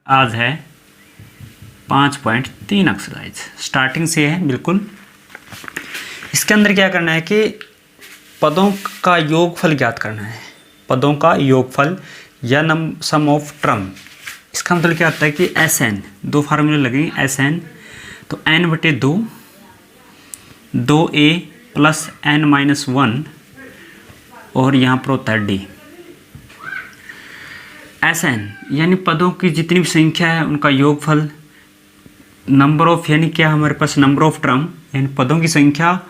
आज है 5.3 exercise starting से है बिल्कुल। इसके अंदर क्या करना है कि पदों का योगफल ज्ञात करना है। पदों का योगफल या सम ऑफ टर्म। इसका मतलब क्या होता है कि एस एन, दो फार्मूले लगेंगे एस एन, तो एन बटे दो ए प्लस एन माइनस वन, और यहाँ पर होता है डी। एस एन यानी पदों की जितनी भी संख्या है उनका योगफल, नंबर ऑफ यानी क्या हमारे पास नंबर ऑफ टर्म यानी पदों की संख्या,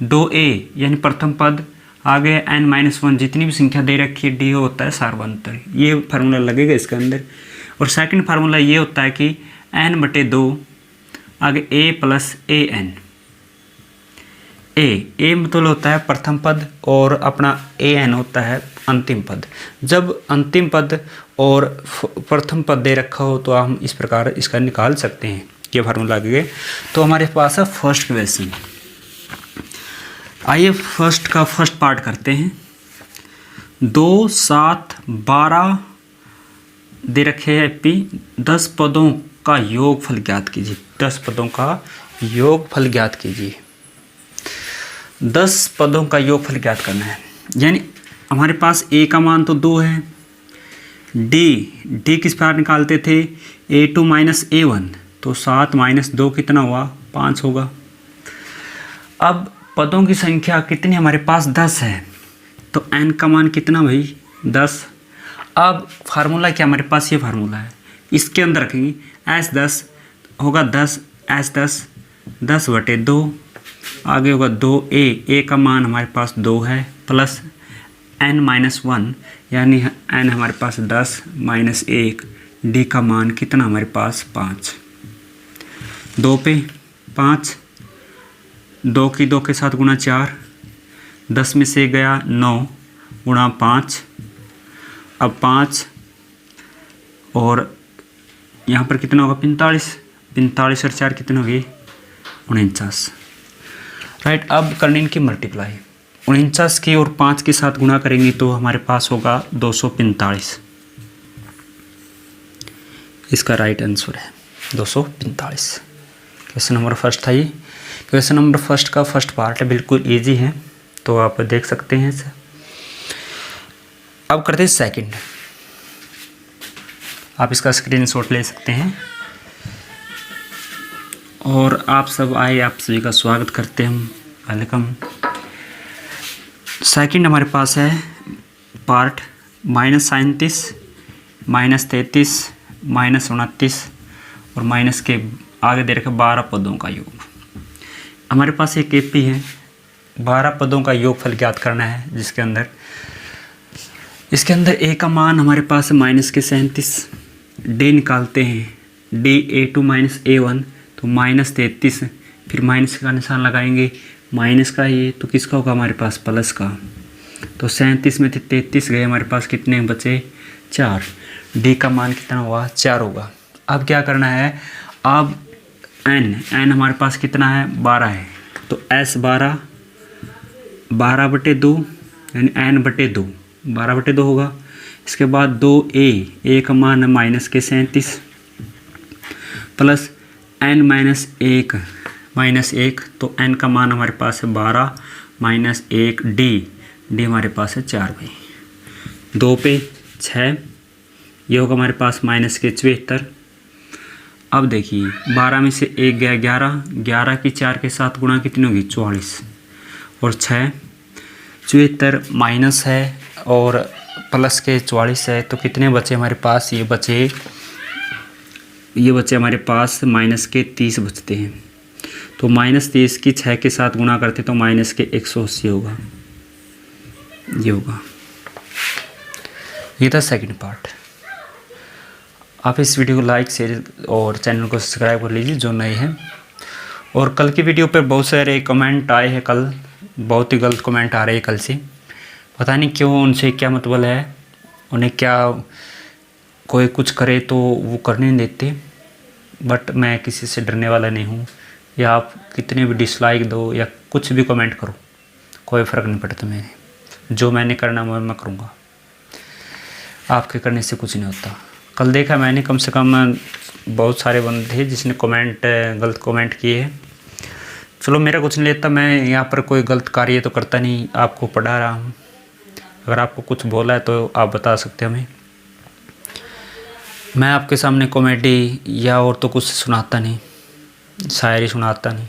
दो ए यानी प्रथम पद, आगे एन माइनस वन जितनी भी संख्या दे रखी है, डी होता है सार्वंतर। ये फार्मूला लगेगा इसके अंदर। और सेकंड फार्मूला ये होता है कि एन बटे दो, आगे ए प्लस ए एन। ए मतलब होता है प्रथम पद और अपना ए एन होता है अंतिम पद। जब अंतिम पद और प्रथम पद दे रखा हो तो हम इस प्रकार इसका निकाल सकते हैं। ये फार्मूला लगे तो हमारे पास है फर्स्ट क्वेश्चन। आइए फर्स्ट का फर्स्ट पार्ट करते हैं। 2, 7, 12 दे रखे हैं पी। 10 पदों का योगफल ज्ञात कीजिए। 10 पदों का योगफल ज्ञात कीजिए। 10 पदों का योगफल ज्ञात करना है। यानी हमारे पास ए का मान तो 2 है। डी किस प्रकार निकालते थे, A2 माइनस A1, तो 7 माइनस 2 कितना हुआ, 5 होगा। अब पदों की संख्या कितनी हमारे पास 10 है, तो n का मान कितना भाई 10। अब फार्मूला क्या हमारे पास, ये फार्मूला है, इसके अंदर रखेंगे S10 होगा 10, S10 10 बटे 2, आगे होगा 2a का मान हमारे पास 2 है, प्लस n माइनस 1 यानी n हमारे पास 10 माइनस 1, d का मान कितना हमारे पास 5। 2 पे 5, 2 की 2 के साथ गुणा 4, 10 में से गया 9 गुणा 5, अब 5 और यहाँ पर कितना होगा 45 और 4 कितने हो गए 49। राइट। अब करनी इनकी मल्टीप्लाई। 49 की और 5 के साथ गुणा करेंगे तो हमारे पास होगा 245। इसका राइट आंसर है 245। क्वेश्चन नंबर फर्स्ट था ये। क्वेश्चन नंबर फर्स्ट का फर्स्ट पार्ट है, बिल्कुल इजी है, तो आप देख सकते हैं इसे। अब करते हैं सेकंड। आप इसका स्क्रीनशॉट ले सकते हैं। और आप सब आए, आप सभी का स्वागत करते हैं हम, वेलकम। सेकंड हमारे पास है पार्ट -37, -33, -29 और माइनस के आगे दे रखे 12 पदों का योग। हमारे पास एक एपी है, 12 पदों का योगफल ज्ञात करना है, जिसके अंदर इसके अंदर ए का मान हमारे पास है -37, डी निकालते हैं, डी A2 माइनस A1, तो -33, फिर माइनस का निशान लगाएंगे, माइनस का ये तो किसका होगा हमारे पास प्लस का, तो 37 में 33 गए, हमारे पास कितने बचे 4, डी का मान कितना हुआ 4 होगा। अब क्या करना है, अब n हमारे पास कितना है 12 है, तो S 12 बटे 2 यानी n बटे 2, 12 बटे 2 होगा। इसके बाद 2a का मान है -37 प्लस n माइनस 1, तो n का मान हमारे पास है 12 माइनस 1, डी हमारे पास है 4 भाई। 2 पे 6, ये होगा हमारे पास -74। अब देखिए 12 में से 1 गया 11 की 4 के साथ गुणा कितनी होगी 44, और 6 74 माइनस है और प्लस के 44 है, तो कितने बचे हमारे पास, ये बचे हमारे पास माइनस के 30 बचते हैं। तो -30 की 6 के साथ गुणा करते तो माइनस के 180 होगा, ये होगा। ये था सेकंड पार्ट। आप इस वीडियो को लाइक शेयर और चैनल को सब्सक्राइब कर लीजिए जो नए हैं। और कल की वीडियो पे बहुत सारे कमेंट आए हैं, कल बहुत ही गलत कमेंट आ रहे हैं कल से, पता नहीं क्यों, उनसे क्या मतलब है, उन्हें क्या कोई कुछ करे तो वो करने नहीं देते। बट मैं किसी से डरने वाला नहीं हूँ, या आप कितने भी डिसलाइक दो या कुछ भी कमेंट करो, कोई फ़र्क नहीं पड़ता। जो मैंने करना मैं करूँगा, आपके करने से कुछ नहीं होता। कल देखा मैंने, कम से कम बहुत सारे बंदे थे जिसने गलत कमेंट किए हैं। चलो मेरा कुछ नहीं लेता, मैं यहाँ पर कोई गलत कार्य तो करता नहीं, आपको पढ़ा रहा हूँ। अगर आपको कुछ बोला है तो आप बता सकते हैं हमें। मैं आपके सामने कॉमेडी या और तो कुछ सुनाता नहीं, शायरी सुनाता नहीं।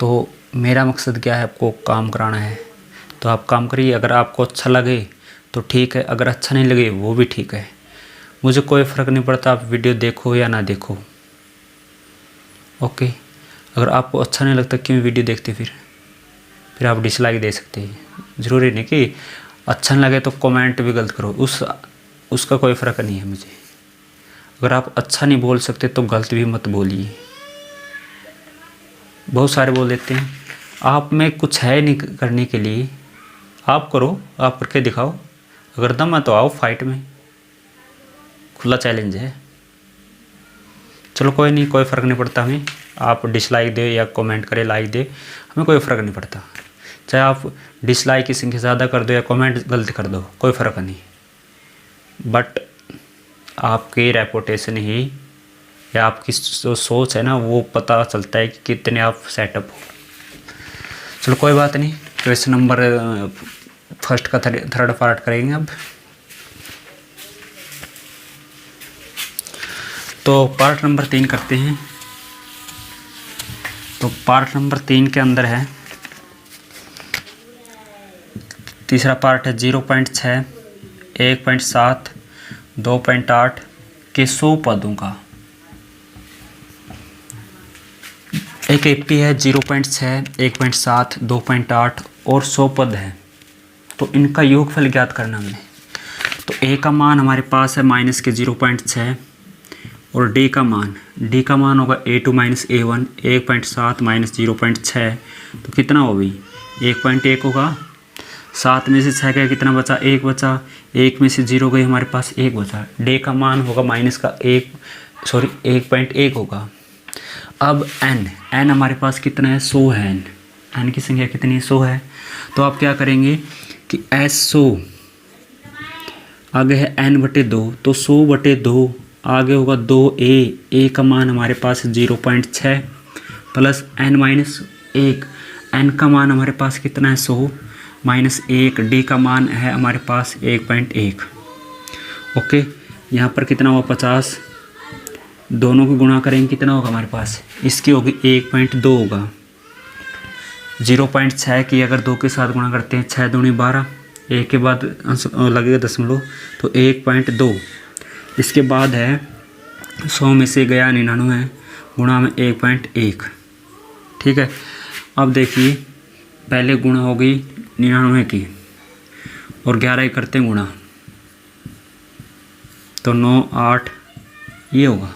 तो मेरा मकसद क्या है, आपको काम कराना है। तो आप काम करिए, अगर आपको अच्छा लगे तो ठीक है, अगर अच्छा नहीं लगे वो भी ठीक है, मुझे कोई फ़र्क नहीं पड़ता आप वीडियो देखो या ना देखो। ओके, अगर आपको अच्छा नहीं लगता क्यों वीडियो देखते, फिर आप डिसलाइक दे सकते हैं। ज़रूरी नहीं कि अच्छा नहीं लगे तो कमेंट भी गलत करो, उसका कोई फ़र्क नहीं है मुझे। अगर आप अच्छा नहीं बोल सकते तो गलत भी मत बोलिए। बहुत सारे बोल देते हैं, आप में कुछ है नहीं करने के लिए, आप करो, आप करके दिखाओ। अगर दम है तो आओ फाइट में, खुला चैलेंज है। चलो कोई नहीं, कोई फ़र्क नहीं पड़ता हमें, आप डिसलाइक दे या कमेंट करें, लाइक दे, हमें कोई फ़र्क नहीं पड़ता। चाहे आप डिसलाइक की संख्या ज़्यादा कर दो या कमेंट गलत कर दो, कोई फ़र्क नहीं। बट आपकी रेपुटेशन ही या आपकी जो सोच है ना, वो पता चलता है कि कितने आप सेटअप हो। चलो कोई बात नहीं, क्वेश्चन नंबर फर्स्ट का थर्ड पार्ट करेंगे अब। तो पार्ट नंबर 3 करते हैं। तो पार्ट नंबर 3 के अंदर है, तीसरा पार्ट है 0.6, 1.7, 2.8 के 100 पदों का। एक एपी है 0.6, 1.7, 2.8 और 100 पद है। तो इनका योगफल ज्ञात करना हमें। तो ए का मान हमारे पास है माइनस के 0.6 और डी का मान होगा A2 माइनस A1, 1.7 माइनस 0.6, तो कितना हो गई 1.1 होगा। 7 में से 6 गया, कितना बचा, 1 बचा। 1 में से 0 गई, हमारे पास 1 बचा। डी का मान होगा माइनस का 1.1 होगा। अब n हमारे पास कितना है, 100 है। n की संख्या कितनी है, 100 है। तो आप क्या करेंगे कि S100 आगे है n/2, तो 100/2 आगे होगा 2a का मान हमारे पास 0.6 प्लस n-1। n का मान हमारे पास कितना है, 100 माइनस 1। डी का मान है हमारे पास 1.1। ओके, यहाँ पर कितना हुआ, 50। दोनों को गुणा करेंगे, कितना होगा हमारे पास, इसकी होगी 1.2 होगा। 0.6 की अगर 2 के साथ गुणा करते हैं, 6 दूनी 12, 1 के बाद लगेगा दशमलव, तो 1.2। इसके बाद है 100 में से गया 99 गुणा में 1.1। ठीक है, अब देखिए पहले गुणा हो गई 99 की और 11 करते हैं गुणा, तो 9, 8 ये होगा,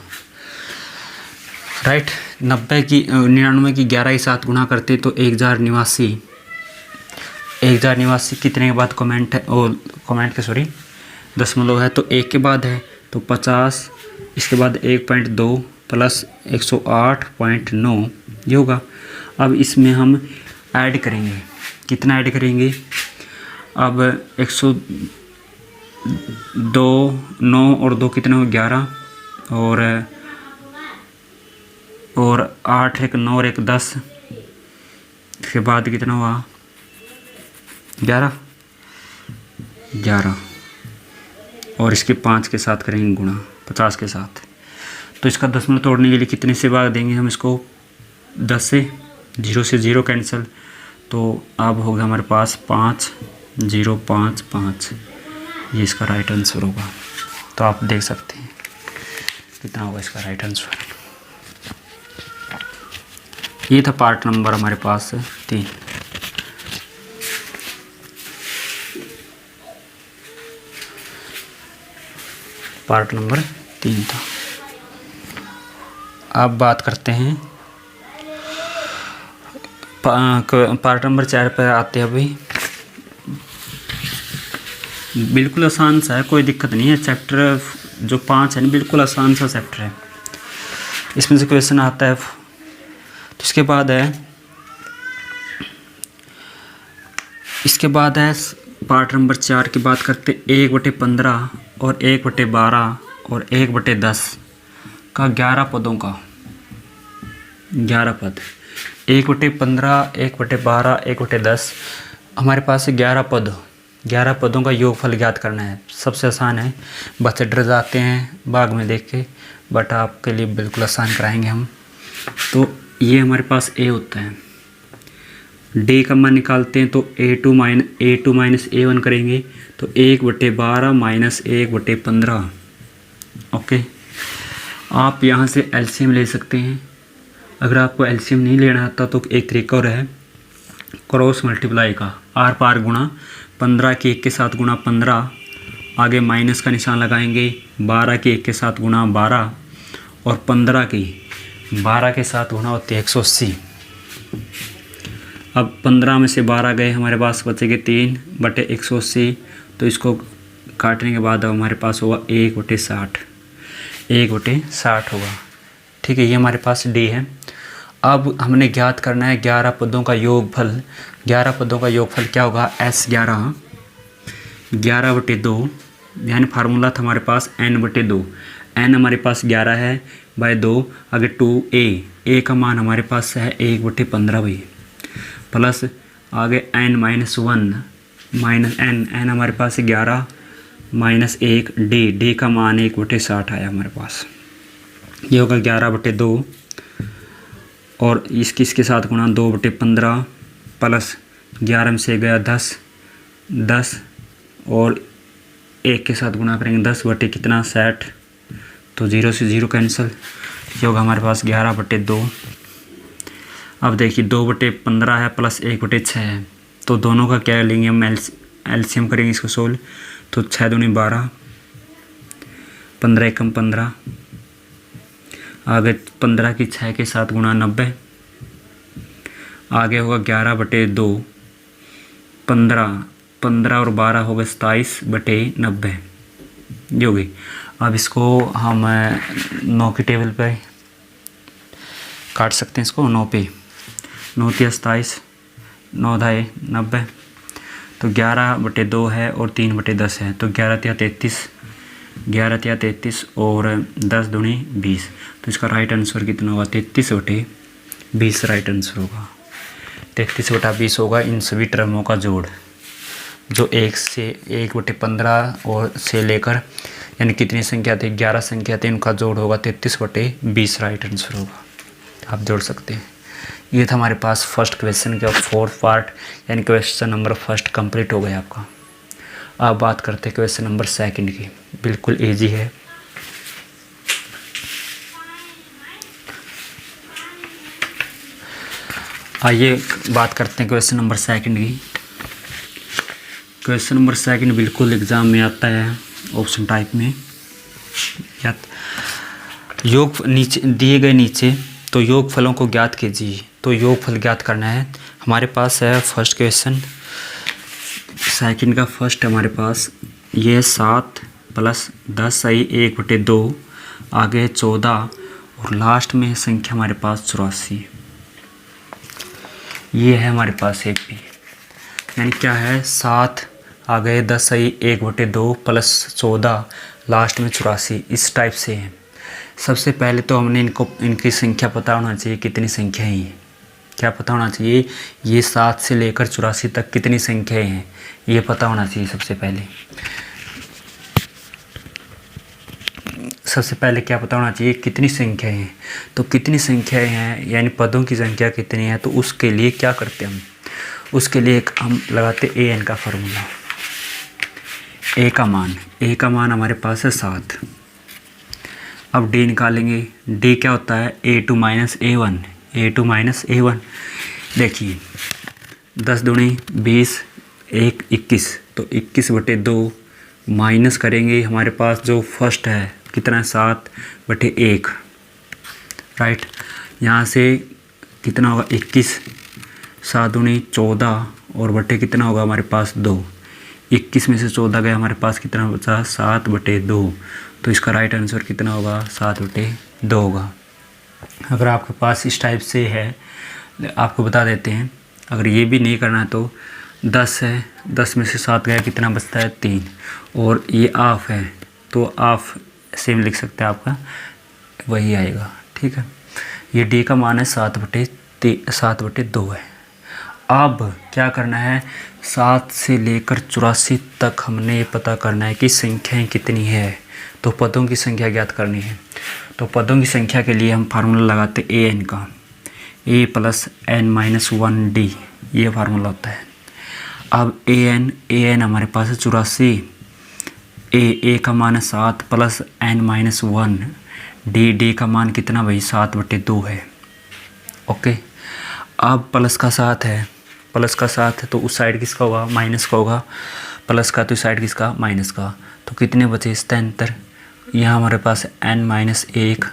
राइट। 99 की 11 के साथ गुणा करते तो 1089। 1089 कितने के बाद दशमलव है, तो 1 के बाद है, तो 50। इसके बाद 1.2 प्लस 108.9 ये होगा। अब इसमें हम ऐड करेंगे, कितना ऐड करेंगे, अब 102, 9 और 2 कितने हो, 11 और 8, 1 9 और 1 10। इसके बाद कितना हुआ, 11 और इसके 5 के साथ करेंगे गुणा 50 के साथ। तो इसका दशमलव तोड़ने के लिए कितने से भाग देंगे हम इसको, 10 से। 0 से 0 कैंसिल, तो अब होगा हमारे पास 5055, ये इसका राइट आंसर होगा। तो आप देख सकते हैं कितना होगा इसका राइट आंसर। ये था पार्ट नंबर हमारे पास 3। पार्ट नंबर 3 था। अब बात करते हैं पार्ट नंबर 4 पर आते हैं। अभी बिल्कुल आसान सा है, कोई दिक्कत नहीं है। चैप्टर जो 5 है ना, बिल्कुल आसान सा चैप्टर है। इसमें से क्वेश्चन आता है। तो इसके बाद है पार्ट नंबर 4 की बात करते 1/15 और 1/12 और 1/10 का 11 पदों का 11 पद 1/15 1/12 1/10 हमारे पास 11 पद 11 पदों का योगफल ज्ञात करना है। सबसे आसान है, बच्चे डर जाते हैं बाग में देख के, बट आपके लिए बिल्कुल आसान कराएंगे हम। तो ये हमारे पास ए होता है, डी का मान निकालते हैं तो A2 माइनस A1 करेंगे तो 1/12 माइनस 1/15। ओके, आप यहाँ से एलसीएम ले सकते हैं। अगर आपको एलसीएम नहीं लेना आता तो एक तरीका और है, क्रॉस मल्टीप्लाई का, आर पार गुणा 15 के 1 के साथ गुणा 15, आगे माइनस का निशान लगाएंगे, 12 के 1 के साथ गुणा 12 और 15 की 12 के साथ गुणा होती है 180। अब 15 में से 12 गए, हमारे पास बचेंगे 3/180। तो इसको काटने के बाद अब हमारे पास होगा 1/60 1/60 होगा। ठीक है, ये हमारे पास डी है। अब हमने ज्ञात करना है 11 पदों का योगफल। 11 पदों का योगफल क्या होगा, S11 11/2, यानी फार्मूला था हमारे पास n/2। n हमारे पास 11 है बाय 2, आगे 2a का मान हमारे पास है 1/15 भाई, प्लस आगे n-1 माइनस n हमारे पास 11 माइनस 1 d का मान 1/60 आया हमारे पास। ये होगा 11/2 और इसके साथ गुणा 2/15 प्लस 11 में से गया 10 और 1 के साथ गुणा करेंगे 10/60, तो 0 से 0 कैंसिल। ये होगा हमारे पास 11/2। अब देखिए 2/15 है प्लस 1/6 है, तो दोनों का क्या लेंगे हम, एलसीएम करेंगे इसको सोल्व। तो 6 दूनी 12, 15 एकम 15, आगे 15 की 6 के साथ गुणा 90, आगे होगा 11/2, 15 और 12 होगा 27/90, ये होगी। अब इसको हम 9 की टेबल पर काट सकते हैं, इसको 9 पे 9 × 27 9 × 90, तो 11/2 है और 3/10 है, तो 11 × 33 और 10 दूनी 20, तो इसका राइट आंसर कितना होगा, 33/20 राइट आंसर होगा। 33/20 होगा इन सभी टर्मों का जोड़, जो 1 से 1/15 और से लेकर यानी कितनी संख्या थी, 11 संख्या थी, उनका जोड़ होगा 33/20 राइट आंसर होगा। आप जोड़ सकते हैं। ये था हमारे पास फर्स्ट क्वेश्चन का 4th पार्ट, यानी क्वेश्चन नंबर फर्स्ट कंप्लीट हो गया आपका। अब बात करते हैं क्वेश्चन नंबर सेकंड की, बिल्कुल इजी है। आइए बात करते हैं क्वेश्चन नंबर सेकंड की। क्वेश्चन नंबर सेकंड बिल्कुल एग्ज़ाम में आता है ऑप्शन टाइप में। या योग नीचे दिए गए नीचे तो योग फलों को ज्ञात कीजिए। तो योग फल ज्ञात करना है। हमारे पास है फर्स्ट क्वेश्चन, सेकंड का फर्स्ट हमारे पास ये 7 + 10 सही 1/2, आगे 14 और लास्ट में संख्या हमारे पास 84। ये है हमारे पास एक भी, यानी क्या है 7 आगे 10 सही 1/2 प्लस 14 लास्ट में 84, इस टाइप से है। सबसे पहले तो हमने इनकी संख्या पता होना चाहिए, कितनी संख्याएं हैं, क्या पता होना चाहिए, ये 7 से लेकर 84 तक कितनी संख्याएं हैं ये पता होना चाहिए। सबसे पहले क्या पता होना चाहिए, कितनी संख्याएं हैं। तो कितनी संख्याएं हैं यानी पदों की संख्या कितनी है, तो उसके लिए क्या करते हैं हम, उसके लिए हम लगाते an का फार्मूला। a का मान हमारे पास है 7। अब d निकालेंगे, d क्या होता है a2 - a1। देखिए 10 दूनी 20 1 21, तो 21/2 माइनस करेंगे, हमारे पास जो फर्स्ट है कितना है 7/1 राइट। यहाँ से कितना होगा 21, 7 दूनी 14 और बटे कितना होगा हमारे पास 2, 21 में से 14 गया, हमारे पास कितना बचा 7/2, तो इसका राइट आंसर कितना होगा 7/2 होगा। अगर आपके पास इस टाइप से है आपको बता देते हैं। अगर ये भी नहीं करना तो 10 है, 10 में से 7 गया, कितना बचता है 3, और ये ऑफ है तो ऑफ सेम लिख सकते हैं, आपका वही आएगा। ठीक है, ये डी का मान है 7/2 है। अब क्या करना है, 7 से लेकर 84 तक हमने ये पता करना है कि संख्याएं कितनी है। तो पदों की संख्या ज्ञात करनी है। तो पदों की संख्या के लिए हम फार्मूला लगाते ए एन का, a + n-1d, ये फार्मूला होता है। अब ए एन हमारे पास है 84, ए का मान है 7 + n-1, डी का मान कितना भाई 7/2 है। ओके, अब प्लस का 7 है, तो उस साइड किसका होगा, माइनस का होगा। प्लस का तो इस साइड किसका, माइनस का। तो कितने बचे 77। यहाँ हमारे पास n-1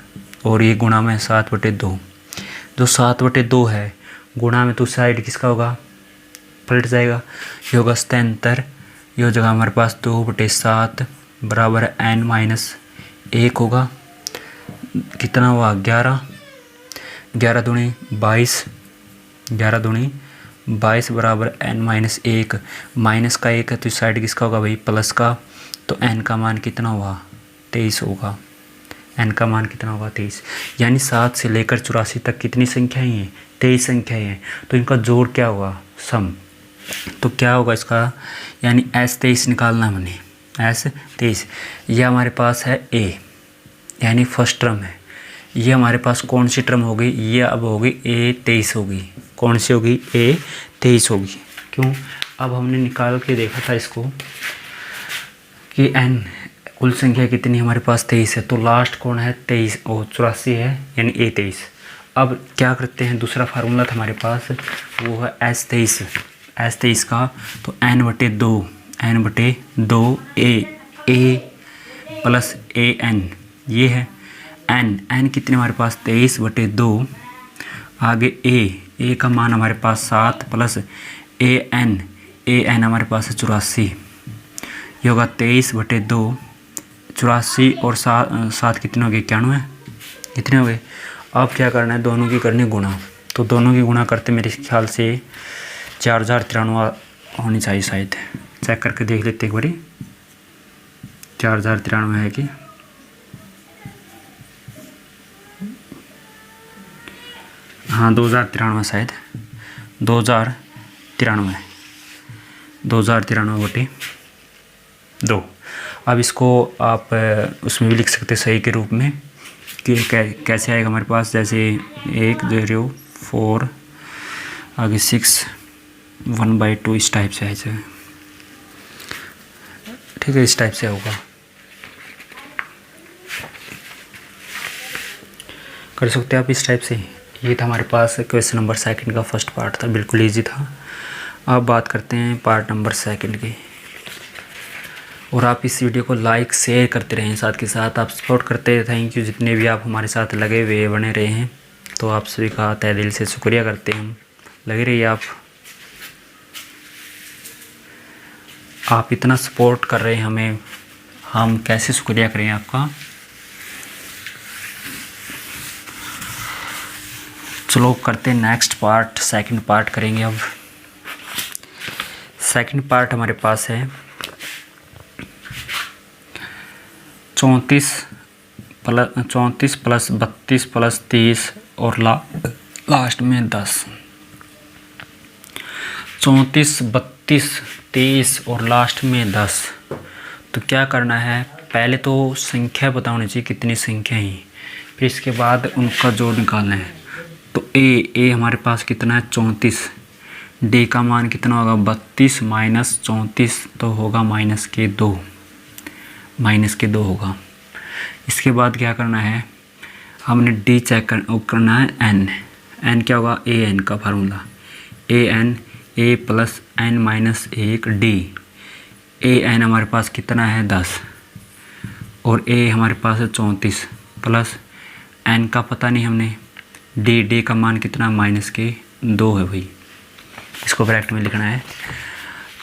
और ये गुणा में 7/2। जो 7/2 है गुणा में तो उस साइड किसका होगा, पलट जाएगा, ये होगा 77। ये जगह हमारे पास 2/7 बराबर n-1 होगा। कितना हुआ 11, 11 दूनी 22, 11 दूनी 22 बराबर n-1। माइनस का 1 है तो इस साइड किसका होगा भाई, प्लस का। तो n का मान कितना हुआ 23 होगा। n का मान कितना होगा 23। यानी 7 से लेकर 84 तक कितनी संख्याएं हैं, 23 संख्याएं हैं। तो इनका जोड़ क्या होगा, सम। तो क्या होगा इसका, यानी S23 निकालना हमने, S23। ये हमारे पास है a, यानी फर्स्ट टर्म है। ये हमारे पास कौन सी टर्म होगी, ये अब होगी A23 होगी। कौन सी होगी, A23 होगी। क्यों, अब हमने निकाल के देखा था इसको कि n कुल संख्या कितनी हमारे पास 23 है। तो लास्ट कौन है 23 और 84 है, यानी A23। अब क्या करते हैं, दूसरा फार्मूला था हमारे पास, वो है S23 का। तो n/2 a + an, ये है n कितने हमारे पास 23/2। आगे a का मान हमारे पास 7 + an हमारे पास है 84। ये होगा 23/2, 84 और 7 कितने हो गए, 91, कितने हो गए। अब क्या करना है, दोनों की करनी गुणा। तो दोनों की गुणा करते मेरे ख्याल से 4093 होनी चाहिए, शायद चेक करके देख लेते एक बारी। 4093 है कि, हाँ 2093 शायद, 2093/2। अब इसको आप उसमें भी लिख सकते सही के रूप में कि कैसे आएगा हमारे पास, जैसे 104 आगे 6 1/2 इस टाइप से है। ठीक है, इस टाइप से होगा, कर सकते हैं आप इस टाइप से। ये था हमारे पास क्वेश्चन नंबर 2 का फर्स्ट पार्ट था, बिल्कुल इजी था। अब बात करते हैं पार्ट नंबर 2 की। और आप इस वीडियो को लाइक शेयर करते रहें, साथ के साथ आप सपोर्ट करते रहे। थैंक यू, जितने भी आप हमारे साथ लगे हुए बने रहे हैं, तो आप सभी का तहे दिल से शुक्रिया करते हैं। लगे रहिए आप इतना सपोर्ट कर रहे हैं हमें, हम कैसे शुक्रिया करें आपका। चलो करते हैं नेक्स्ट पार्ट, 2nd पार्ट करेंगे। अब 2nd पार्ट हमारे पास है 34 + 32 + 30 और लास्ट में 10। 34 32 30 और लास्ट में 10। तो क्या करना है, पहले तो संख्या पता होनी चाहिए कितनी संख्या है, फिर इसके बाद उनका जोड़ निकालना है। तो ए हमारे पास कितना है 34, डी का मान कितना होगा 32 - 34 तो होगा -2 होगा। इसके बाद क्या करना है, हमने डी चेक करना है। एन क्या होगा, ए एन का formula, a + n-1 D. an हमारे पास कितना है 10 और a हमारे पास है 34 प्लस n का पता नहीं हमने, डी का मान कितना -2 है भाई। इसको ब्रैकेट में लिखना है।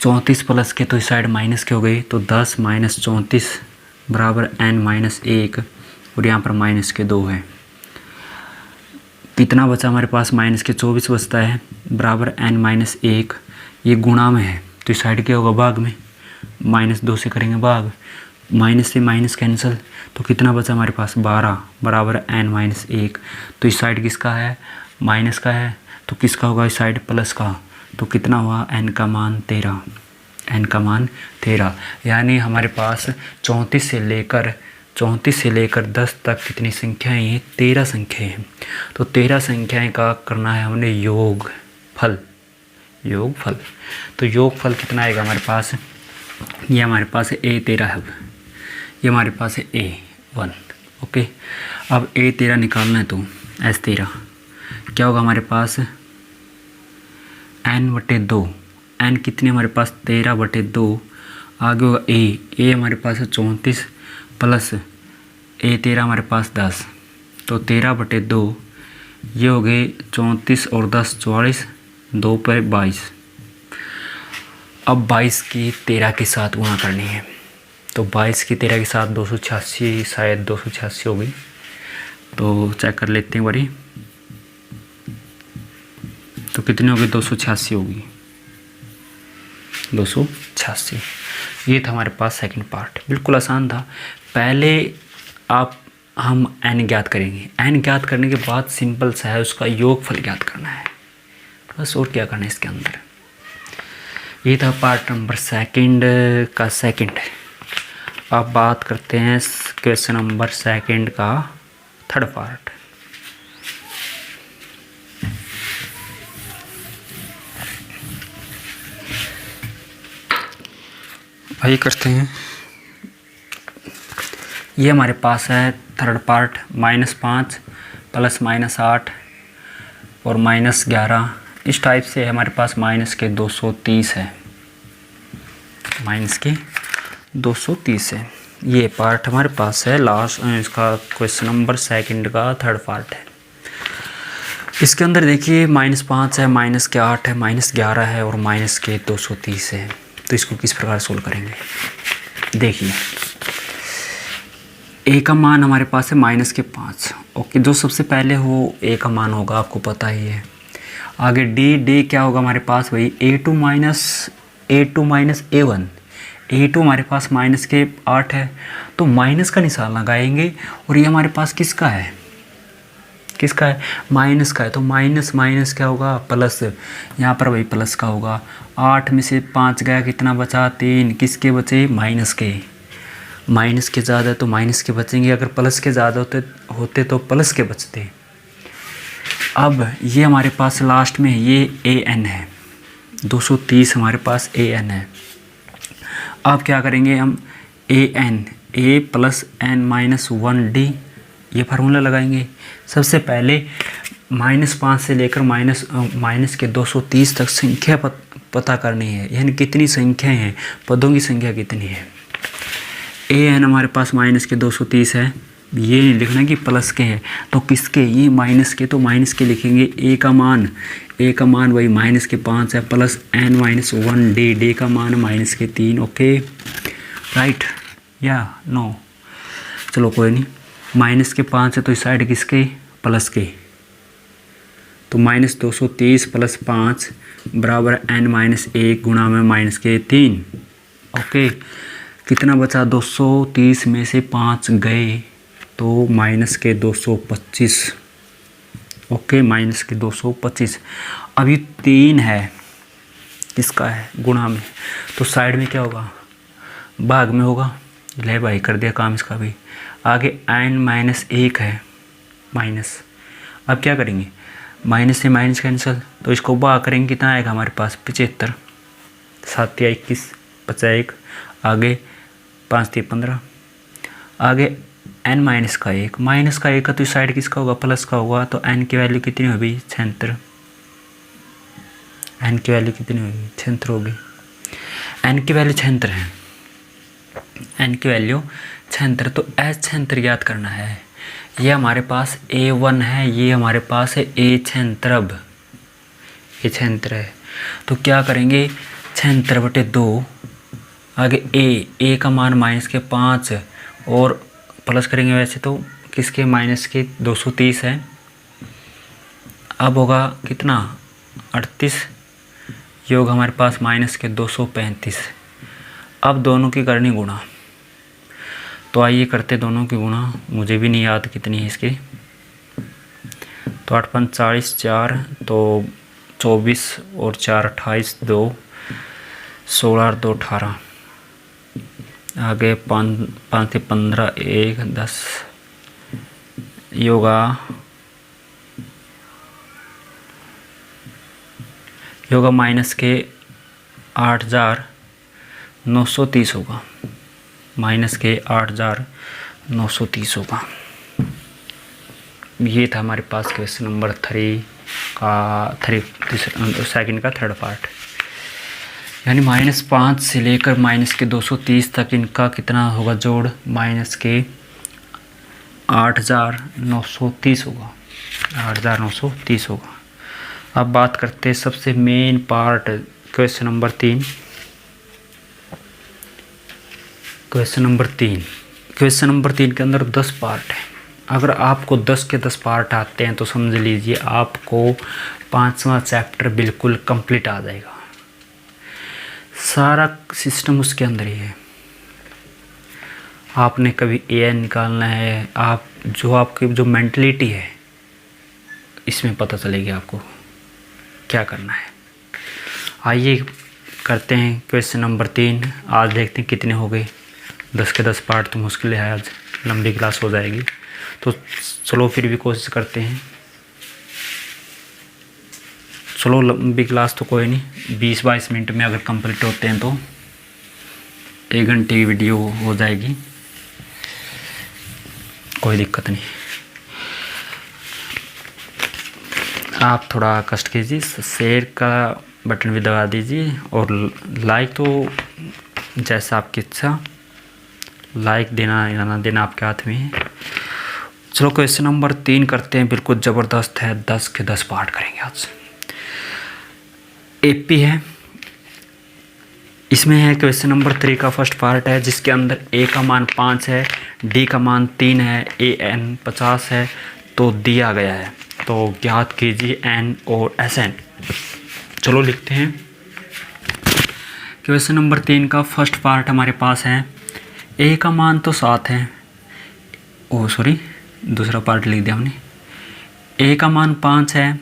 34 प्लस के तो इस साइड माइनस के हो गई, तो 10 - 34 बराबर n-1 और यहाँ पर -2 है। कितना बचा हमारे पास, -24 बचता है बराबर n-1। ये गुणा में है तो इस साइड क्या होगा, भाग में, -2 से करेंगे भाग, माइनस से माइनस कैंसिल, तो कितना बचा हमारे पास 12 बराबर n-1। तो इस साइड किसका है, माइनस का है, तो किसका होगा इस साइड प्लस का। तो कितना हुआ n का मान 13, n का मान 13। यानी हमारे पास 34 से लेकर 10 तक कितनी संख्याएं हैं, 13 संख्याएं हैं। तो 13 संख्याएं का करना है हमने योगफल। तो योगफल कितना आएगा हमारे पास, ये हमारे पास है A13 है, ये हमारे पास है A1। ओके, अब A13 निकालना है तो S13 क्या होगा हमारे पास n/2, n कितने हमारे पास 13/2, आगे होगा A हमारे पास है 34 प्लस A13 हमारे पास 10, तो 13/2 ये हो गए 34 और 10 44, 2 पर 22। अब 22 की 13 के साथ गुणा करनी है, तो 22 की 13 के साथ 286, शायद 286 होगी, तो चेक कर लेते हैं बारी। तो कितनी होगी, 286 होगी, 286। ये था हमारे पास सेकंड पार्ट, बिल्कुल आसान था। पहले हम n ज्ञात करेंगे, n ज्ञात करने के बाद सिंपल सा है, उसका योगफल ज्ञात करना है, बस और क्या करना है इसके अंदर। ये था पार्ट नंबर सेकंड का सेकंड। अब बात करते हैं क्वेश्चन नंबर सेकंड का थर्ड पार्ट। आइए करते हैं। ये हमारे पास है थर्ड पार्ट, -5 प्लस -8 और -11, इस टाइप से हमारे पास माइनस के 230 है, है। ये पार्ट हमारे पास है लास्ट, इसका क्वेश्चन नंबर सेकंड का थर्ड पार्ट है। इसके अंदर देखिए -5 है, -8 है, -11 है और -230 है। तो इसको किस प्रकार सोल्व करेंगे, देखिए a का मान हमारे पास है -5। ओके, जो सबसे पहले हो a का मान होगा, आपको पता ही है। आगे d क्या होगा हमारे पास, वही a2 -a1। a2 हमारे पास -8 है, तो माइनस का निशान लगाएंगे, और ये हमारे पास किसका है, माइनस का है। तो माइनस क्या होगा, प्लस, यहाँ पर वही प्लस का होगा। 8 में से 5 गया, कितना बचा, 3। किसके बचे, माइनस के ज़्यादा तो माइनस के बचेंगे, अगर प्लस के ज़्यादा होते तो प्लस के बचते। अब ये हमारे पास लास्ट में ये an है, 230 हमारे पास an है। अब क्या करेंगे हम, a प्लस n-1d, ये फार्मूला लगाएंगे। सबसे पहले -5 से लेकर माइनस के 230 तक संख्या पता करनी है, यानी कितनी संख्याएं हैं, पदों की संख्या कितनी है। an हमारे पास माइनस के 230 है, ये नहीं लिखना कि प्लस के हैं, तो किसके, ये माइनस के, तो माइनस के लिखेंगे। a का मान वही -5 है, प्लस n-1d, का मान -3। ओके, राइट या नो, चलो कोई नहीं। -5 है तो इस साइड किसके, प्लस के, तो -230 प्लस 5 बराबर n-1 गुणा में -3। ओके, कितना बचा, 230 में से 5 गए तो -225। ओके, -225। अभी 3 है, किसका है, गुणा में, तो साइड में क्या होगा, भाग में होगा। ले भाई, कर दिया काम इसका भी। आगे n-1 है, माइनस। अब क्या करेंगे, माइनस से माइनस कैंसिल, तो इसको भाग करेंगे, कितना आएगा हमारे पास, 75। 7 या 21 बचा 1, आगे 5 या 15, आगे n-1 माइनस का 1 है, तो इस साइड किसका होगा, प्लस का होगा। तो n की वैल्यू कितनी होगी, 76। n की वैल्यू कितनी होगी, 76 होगी। n की वैल्यू 76 है, n की वैल्यू 76, तो h76 ज्ञात करना है। ये हमारे पास a1 है, ये हमारे पास है a76 है। तो क्या करेंगे, 76/2, आगे a का मान -5 और प्लस करेंगे, वैसे तो किसके, -230 है। अब होगा कितना, 38, योग हमारे पास -235। अब दोनों की करनी गुणा, तो आइए करते दोनों की गुणा, मुझे भी नहीं याद कितनी है इसकी। तो 8 5 40, 4 तो 24 और 4 28, 2 16 और 2 18, आगे 5 5 15, 1 10, योगा माइनस के 8930 होगा, माइनस के 8930 होगा। ये था हमारे पास क्वेश्चन नंबर 3 का सेकंड का थर्ड पार्ट। यानी -5 से लेकर -230 तक इनका कितना होगा जोड़, माइनस के 8930 होगा, 8930 होगा। अब बात करते हैं सबसे main part question number 3। Question number 3 के अंदर 10 पार्ट है। अगर आपको 10 के 10 पार्ट आते हैं तो समझ लीजिए आपको 5वां चैप्टर बिल्कुल कंप्लीट आ जाएगा। सारा सिस्टम उसके अंदर ही है। आपने कभी एन निकालना है, आपकी जो मेंटलिटी है इसमें पता चलेगी आपको क्या करना है। आइए करते हैं क्वेश्चन नंबर 3। आज देखते हैं कितने हो गए। 10 के 10 पार्ट तो मुश्किल है, आज लंबी क्लास हो जाएगी। तो चलो फिर भी कोशिश करते हैं। चलो लंबी क्लास तो कोई नहीं, 20-22 मिनट में अगर कंप्लीट होते हैं तो 1 घंटे की वीडियो हो जाएगी, कोई दिक्कत नहीं। आप थोड़ा कष्ट कीजिए, शेयर का बटन भी दबा दीजिए और लाइक तो जैसा आपकी इच्छा, लाइक देना या ना देना आपके हाथ में है। चलो क्वेश्चन नंबर 3 करते हैं। बिल्कुल ज़बरदस्त है, 10 के 10 पार्ट करेंगे आज। एपी है, इसमें है क्वेश्चन नंबर 3 का फर्स्ट पार्ट है, जिसके अंदर ए का मान 5 है, डी का मान 3 है, ए एन 50 है तो दिया गया है। तो ज्ञात कीजिए एन और एस एन। चलो लिखते हैं। क्वेश्चन नंबर 3 का फर्स्ट पार्ट हमारे पास है। ए का मान तो 7 है, दूसरा पार्ट लिख दिया हमने। ए का मान 5 है,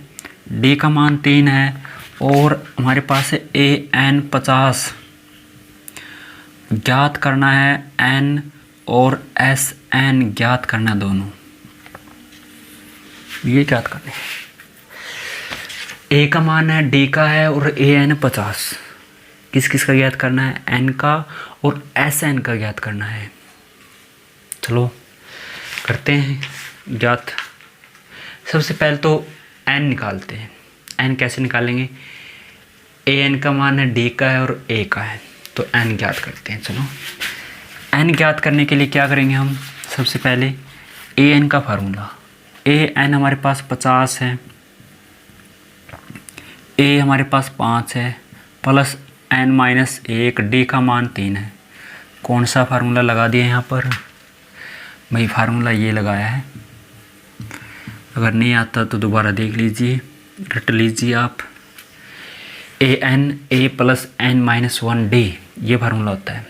डी का मान 3 है और हमारे पास है ए एन 50। ज्ञात करना है एन और एस एन ज्ञात करना, दोनों ये ज्ञात करने हैं। ए का मान है, डी का है और ए एन 50। किस किस का ज्ञात करना है, एन का और एस एन का ज्ञात करना है। चलो करते हैं ज्ञात। सबसे पहले तो एन निकालते हैं। एन कैसे निकालेंगे, ए एन का मान है, डी का है और ए का है, तो एन ज्ञात करते हैं। चलो एन ज्ञात करने के लिए क्या करेंगे हम, सबसे पहले ए एन का फार्मूला। ए एन हमारे पास 50 है, ए हमारे पास 5 है, प्लस एन माइनस 1, डी का मान 3 है। कौन सा फार्मूला लगा दिया यहाँ पर भाई, फार्मूला ये लगाया है। अगर नहीं आता तो दोबारा देख लीजिए, रट लीजिए आप। A n a plus n minus 1 d, ये फार्मूला होता है।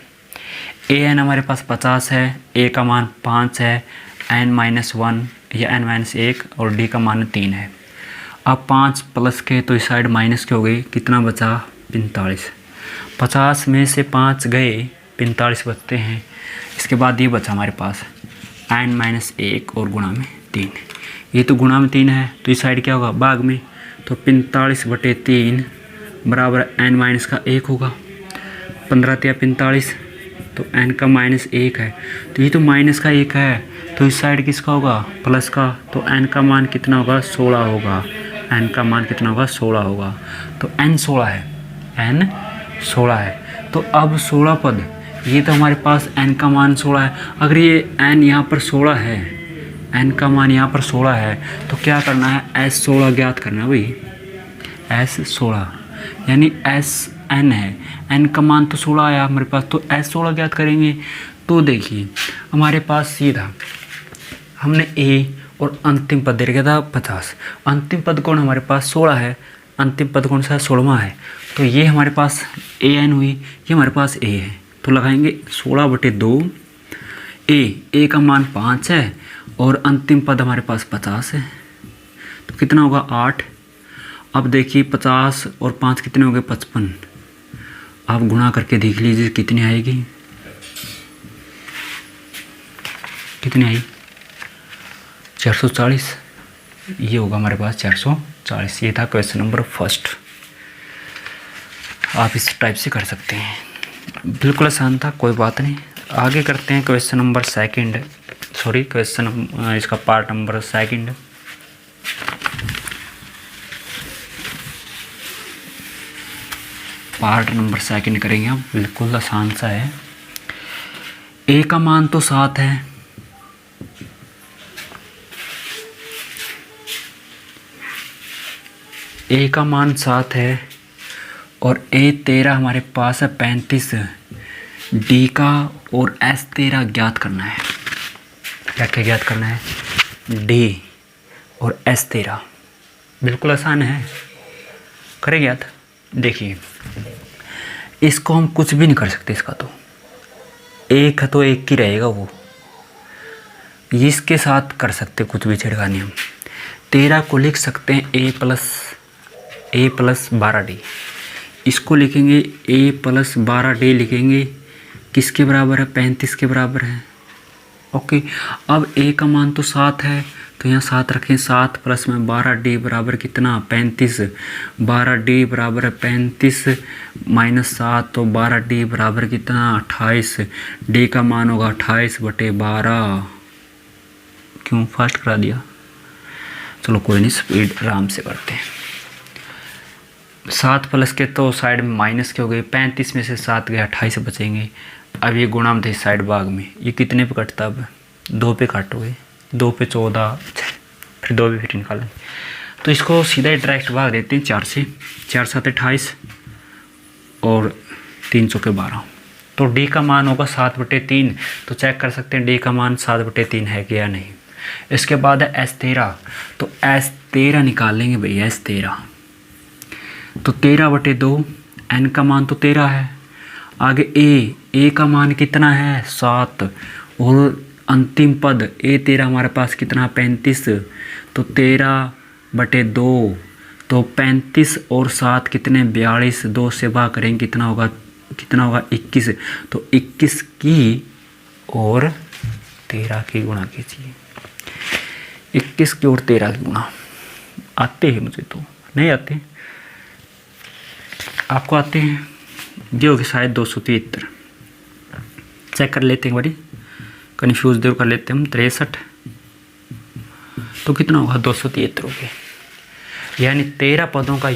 ए एन हमारे पास 50 है, ए का मान 5 है, एन माइनस 1 या एन माइनस 1 और डी का मान 3 है। अब 5 प्लस के तो इस साइड माइनस के हो गई, कितना बचा 45। 50 में से 5 गए, 45 बचते हैं। इसके बाद ये बचा हमारे पास एन माइनस 1 और गुणा में 3। ये तो गुणा में 3 है तो इस साइड क्या होगा भाग में, तो 45/3 बराबर एन माइनस का 1 होगा। 15 या 45 तो एन का -1 है, तो ये तो माइनस का 1 है तो इस साइड किसका होगा प्लस का, तो एन का मान कितना होगा 16 होगा। एन का मान कितना होगा 16 होगा, तो एन 16 है, एन 16 है। तो अब 16 पद, ये तो हमारे पास एन का मान 16 है। अगर ये एन यहाँ पर 16 है, एन का मान यहाँ पर 16 है तो क्या करना है, एस 16 ज्ञात करना है भाई। एस 16 यानी एस एन है, एन का मान तो 16 आया हमारे पास, तो एस 16 ज्ञात करेंगे। तो देखिए हमारे पास सीधा हमने ए और अंतिम पद दे रखा था 50। अंतिम पद कौन हमारे पास 16 है, अंतिम पद कौन सा 16वां है, तो ये हमारे पास ए एन हुई, ये हमारे पास ए है। तो लगाएंगे 16/2, ए का मान 5 है और अंतिम पद हमारे पास 50 है, तो कितना होगा 8। अब देखिए 50 और 5 कितने हो गए 55। आप गुणा करके देख लीजिए कितनी आएगी, कितनी आई 440। ये होगा हमारे पास 440। ये था क्वेश्चन नंबर फर्स्ट। आप इस टाइप से कर सकते हैं, बिल्कुल आसान था, कोई बात नहीं। आगे करते हैं question number second, sorry question इसका part number second. Part number second करेंगे हम, बिल्कुल आसान सा है। ए का मान तो 7 है, ए का मान 7 है और ए 13 हमारे पास है 35। डी का और एस 13 ज्ञात करना है। क्या क्या ज्ञात करना है? डी और एस 13। बिल्कुल आसान है, करें ज्ञात। देखिए इसको हम कुछ भी नहीं कर सकते, इसका तो एक है तो एक ही रहेगा वो, इसके साथ कर सकते कुछ भी छेड़खानी। हम 13 को लिख सकते हैं ए प्लस 12D। इसको लिखेंगे ए प्लस 12D लिखेंगे, किसके बराबर है 35 के बराबर है। ओके, अब ए का मान तो 7 है तो यहाँ 7 रखें, 7 प्लस में 12D बराबर कितना 35। 12D बराबर है 35 माइनस 7, तो 12D बराबर कितना 28। डी का मान होगा 28/12। क्यों फास्ट करा दिया? चलो कोई नहीं, स्पीड आराम से करते हैं। 7 प्लस के तो साइड में माइनस के हो गए, 35 में से 7 गए 28 बचेंगे। अब ये गुणा में थे साइड भाग में, ये कितने पे कटता? अब 2 पे काटोगे, 2 पे 14, फिर 2 भी फिर निकालें, तो इसको सीधा ही डायरेक्ट भाग देते हैं 4 से। 4 7 28 और 3 चौके 12, तो डी का मान होगा 7/3। तो चेक कर सकते हैं डी का मान 7/3 है कि या नहीं। इसके बाद है S13, तो S13 निकालेंगे भाई, S13 तो 13/2। n का मान तो 13 है। आगे ए का मान कितना है 7 और अंतिम पद A13 हमारे पास कितना 35, तो 13/2, तो 35 और 7 कितने 42, 2 से भाग करेंगे कितना होगा 21। तो 21 की और 13 की गुणा कीजिए, 21 की और 13 की गुणा। आते हैं मुझे तो नहीं आते, आपको आते हैं? ये होगी शायद 273। चेक कर लेते हैं, बड़ी कन्फ्यूज देव कर लेते हैं हम। 63 तो कितना होगा 273 हो गया, यानी 13 पदों का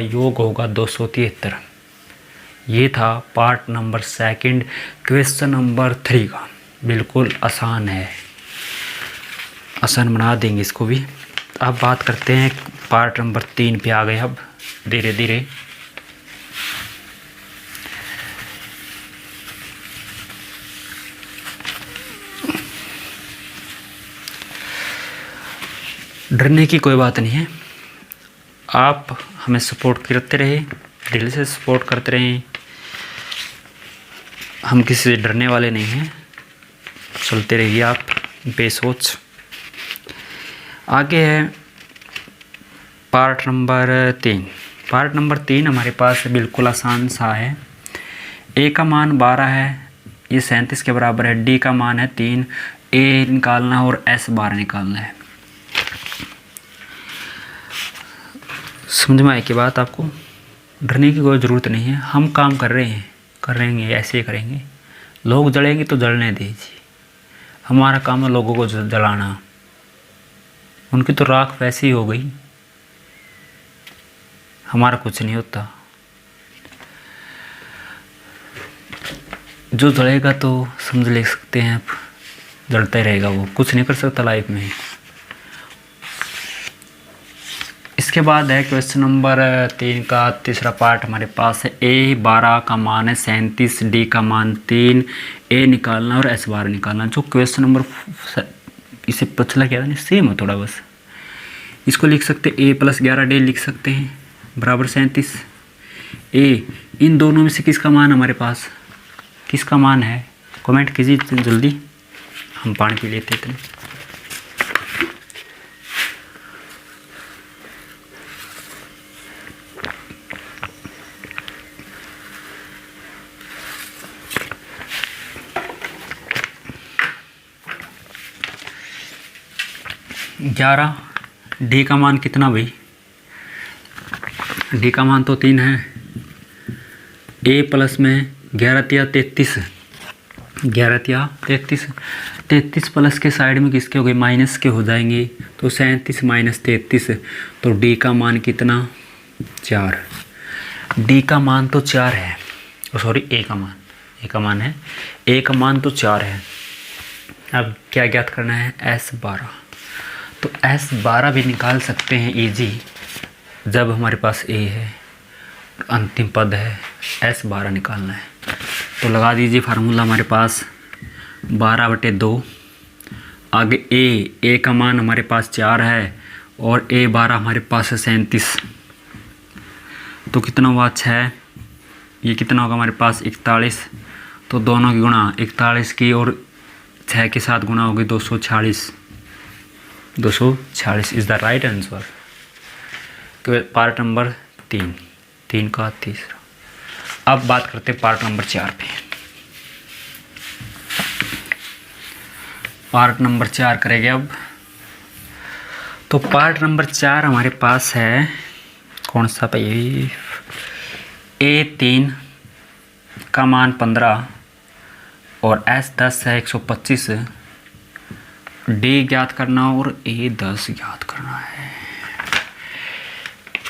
योग होगा 273। ये था part number second question number 3 का। बिल्कुल आसान है, आसान बना देंगे इसको भी। अब बात करते हैं पार्ट नंबर 3 पे आ गए अब धीरे धीरे। डरने की कोई बात नहीं है, आप हमें सपोर्ट करते रहे, दिल से सपोर्ट करते रहें। हम किसी से डरने वाले नहीं हैं, चलते रहिए आप बेसोच। आगे है पार्ट नंबर 3। पार्ट नंबर 3 हमारे पास बिल्कुल आसान सा है। ए का मान 12 है, ये 37 के बराबर है। डी का मान है 3, ए निकालना है और एस 12 निकालना है। समझ में आई की बात? आपको डरने की कोई ज़रूरत नहीं है, हम काम कर रहे हैं, करेंगे, ऐसे ही करेंगे। लोग जलेंगे तो जलने दीजिए, हमारा काम है लोगों को जलाना। उनकी तो राख वैसी ही हो गई, हमारा कुछ नहीं होता। जो जलेगा तो समझ ले सकते हैं आप, जलता ही रहेगा, वो कुछ नहीं कर सकता लाइफ में। इसके बाद है क्वेश्चन नंबर 3 का तीसरा पार्ट हमारे पास है। ए 12 का मान है 37, डी का मान 3, ए निकालना और एस 12 निकालना। जो क्वेश्चन नंबर इसे पिछला क्या था ना, सेम है थोड़ा बस। इसको लिख सकते ए प्लस 11D लिख सकते हैं बराबर 37। ए इन दोनों में से किसका मान हमारे पास, किसका मान है कमेंट कीजिए जल्दी, हम पानी पी लेते इतने। ग्यारह, डी का मान कितना भाई? डी का मान तो 3 है। ए प्लस में 11 या 33, 11 या 33, 33 प्लस के साइड में किसके हो गए? माइनस के हो जाएंगे, तो 37 माइनस 33, तो डी का मान कितना? 4। डी का मान तो 4 है, सॉरी ए का मान है, ए का मान तो 4 है। अब क्या ज्ञात करना है? S12। तो S12 भी निकाल सकते हैं इजी, जब हमारे पास ए है, अंतिम पद है, S12 निकालना है। तो लगा दीजिए फार्मूला हमारे पास 12/2, आगे ए का मान हमारे पास 4 है और A12 हमारे पास है 37, तो कितना हुआ? 6। ये कितना होगा हमारे पास? 41। तो दोनों की गुणा 41 की और 6 के साथ गुणा होगी 246, 246 इज़ द राइट आंसर। तो पार्ट नंबर 3 का तीसरा। अब बात करते हैं पार्ट नंबर 4 पे। पार्ट नंबर 4 करेंगे अब। तो पार्ट नंबर 4 हमारे पास है कौन सा भाई? A3 का मान 15 और S10 है 125, डी ज्ञात करना और A10 ज्ञात करना है।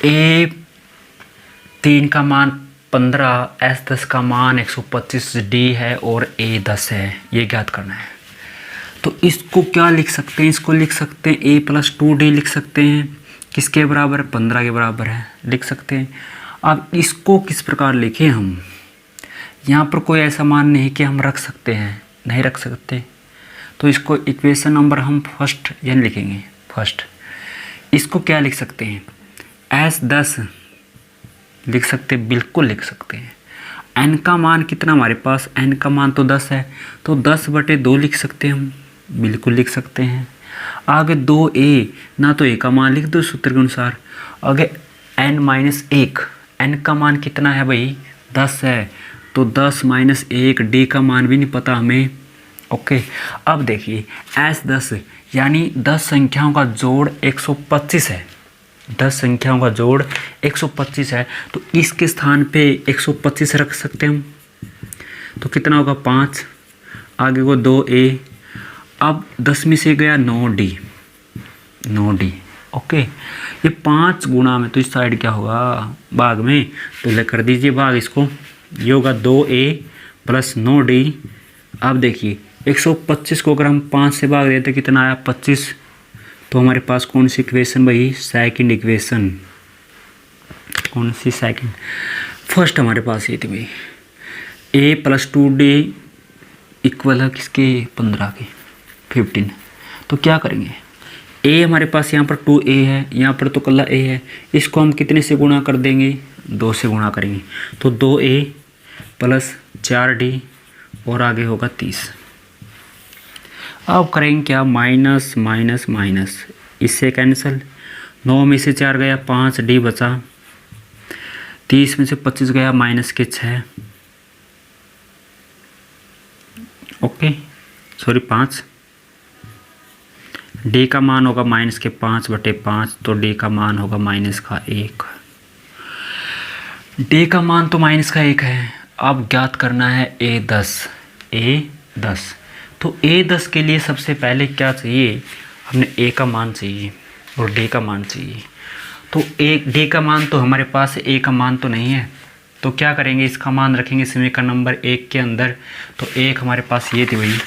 A3 का मान 15, S10 का मान 125, डी है और A10 है, ये ज्ञात करना है। तो इसको क्या लिख सकते हैं? इसको लिख सकते हैं A+2D लिख सकते हैं, किसके बराबर है? 15 के बराबर है, लिख सकते हैं। अब इसको किस प्रकार लिखें हम? यहाँ पर कोई ऐसा मान नहीं कि हम रख सकते हैं, नहीं रख सकते। तो इसको इक्वेशन नंबर हम फर्स्ट यानी लिखेंगे फर्स्ट। इसको क्या लिख सकते हैं? S10 लिख सकते, बिल्कुल लिख सकते हैं। n का मान कितना हमारे पास? n का मान तो 10 है, तो 10/2 लिख सकते हैं हम, बिल्कुल लिख सकते हैं। आगे 2a, ना तो a का मान लिख दो सूत्र के अनुसार। आगे n-1, n का मान कितना है भाई? 10 है, तो 10 - 1, d का मान भी नहीं पता हमें। ओके, अब देखिए S10 यानी 10 संख्याओं का जोड़ 125 है, 10 संख्याओं का जोड़ 125 है, तो इसके स्थान पे 125 रख सकते हैं हम। तो कितना होगा? 5, आगे को 2a, अब 10 में से गया 9d, 9d। ओके, ये 5 गुणा में, तो इस साइड क्या होगा? भाग में, तो ले कर दीजिए भाग इसको, ये होगा 2a + 9d। अब देखिए 125 को अगर हम 5 से भाग देते कितना आया? 25। तो हमारे पास कौन सी इक्वेशन भाई? Second equation. कौन सी? सेकंड। फर्स्ट हमारे पास ये थी भाई, A+2D इक्वल है किसके? 15 के, 15। तो क्या करेंगे? a हमारे पास यहाँ पर 2a है, यहाँ पर तो कल्ला a है, इसको हम कितने से गुणा कर देंगे? 2 से गुणा करेंगे, तो 2a + 4d और आगे होगा 30। अब करेंगे क्या? माइनस माइनस माइनस, इससे कैंसिल, 9 में से 4 गया, 5d बचा, 30 में से 25 गया, -6। Okay, sorry 5। d का मान होगा -5/5, तो d का मान होगा -1। d का मान तो -1 है। अब ज्ञात करना है A10, A10। तो A10 के लिए सबसे पहले क्या चाहिए? हमने a का मान चाहिए और d का मान चाहिए। तो d का मान तो हमारे पास a का मान तो नहीं है, तो क्या करेंगे? इसका मान रखेंगे समीकरण नंबर 1 के अंदर। तो 1 हमारे पास ये थी भाई,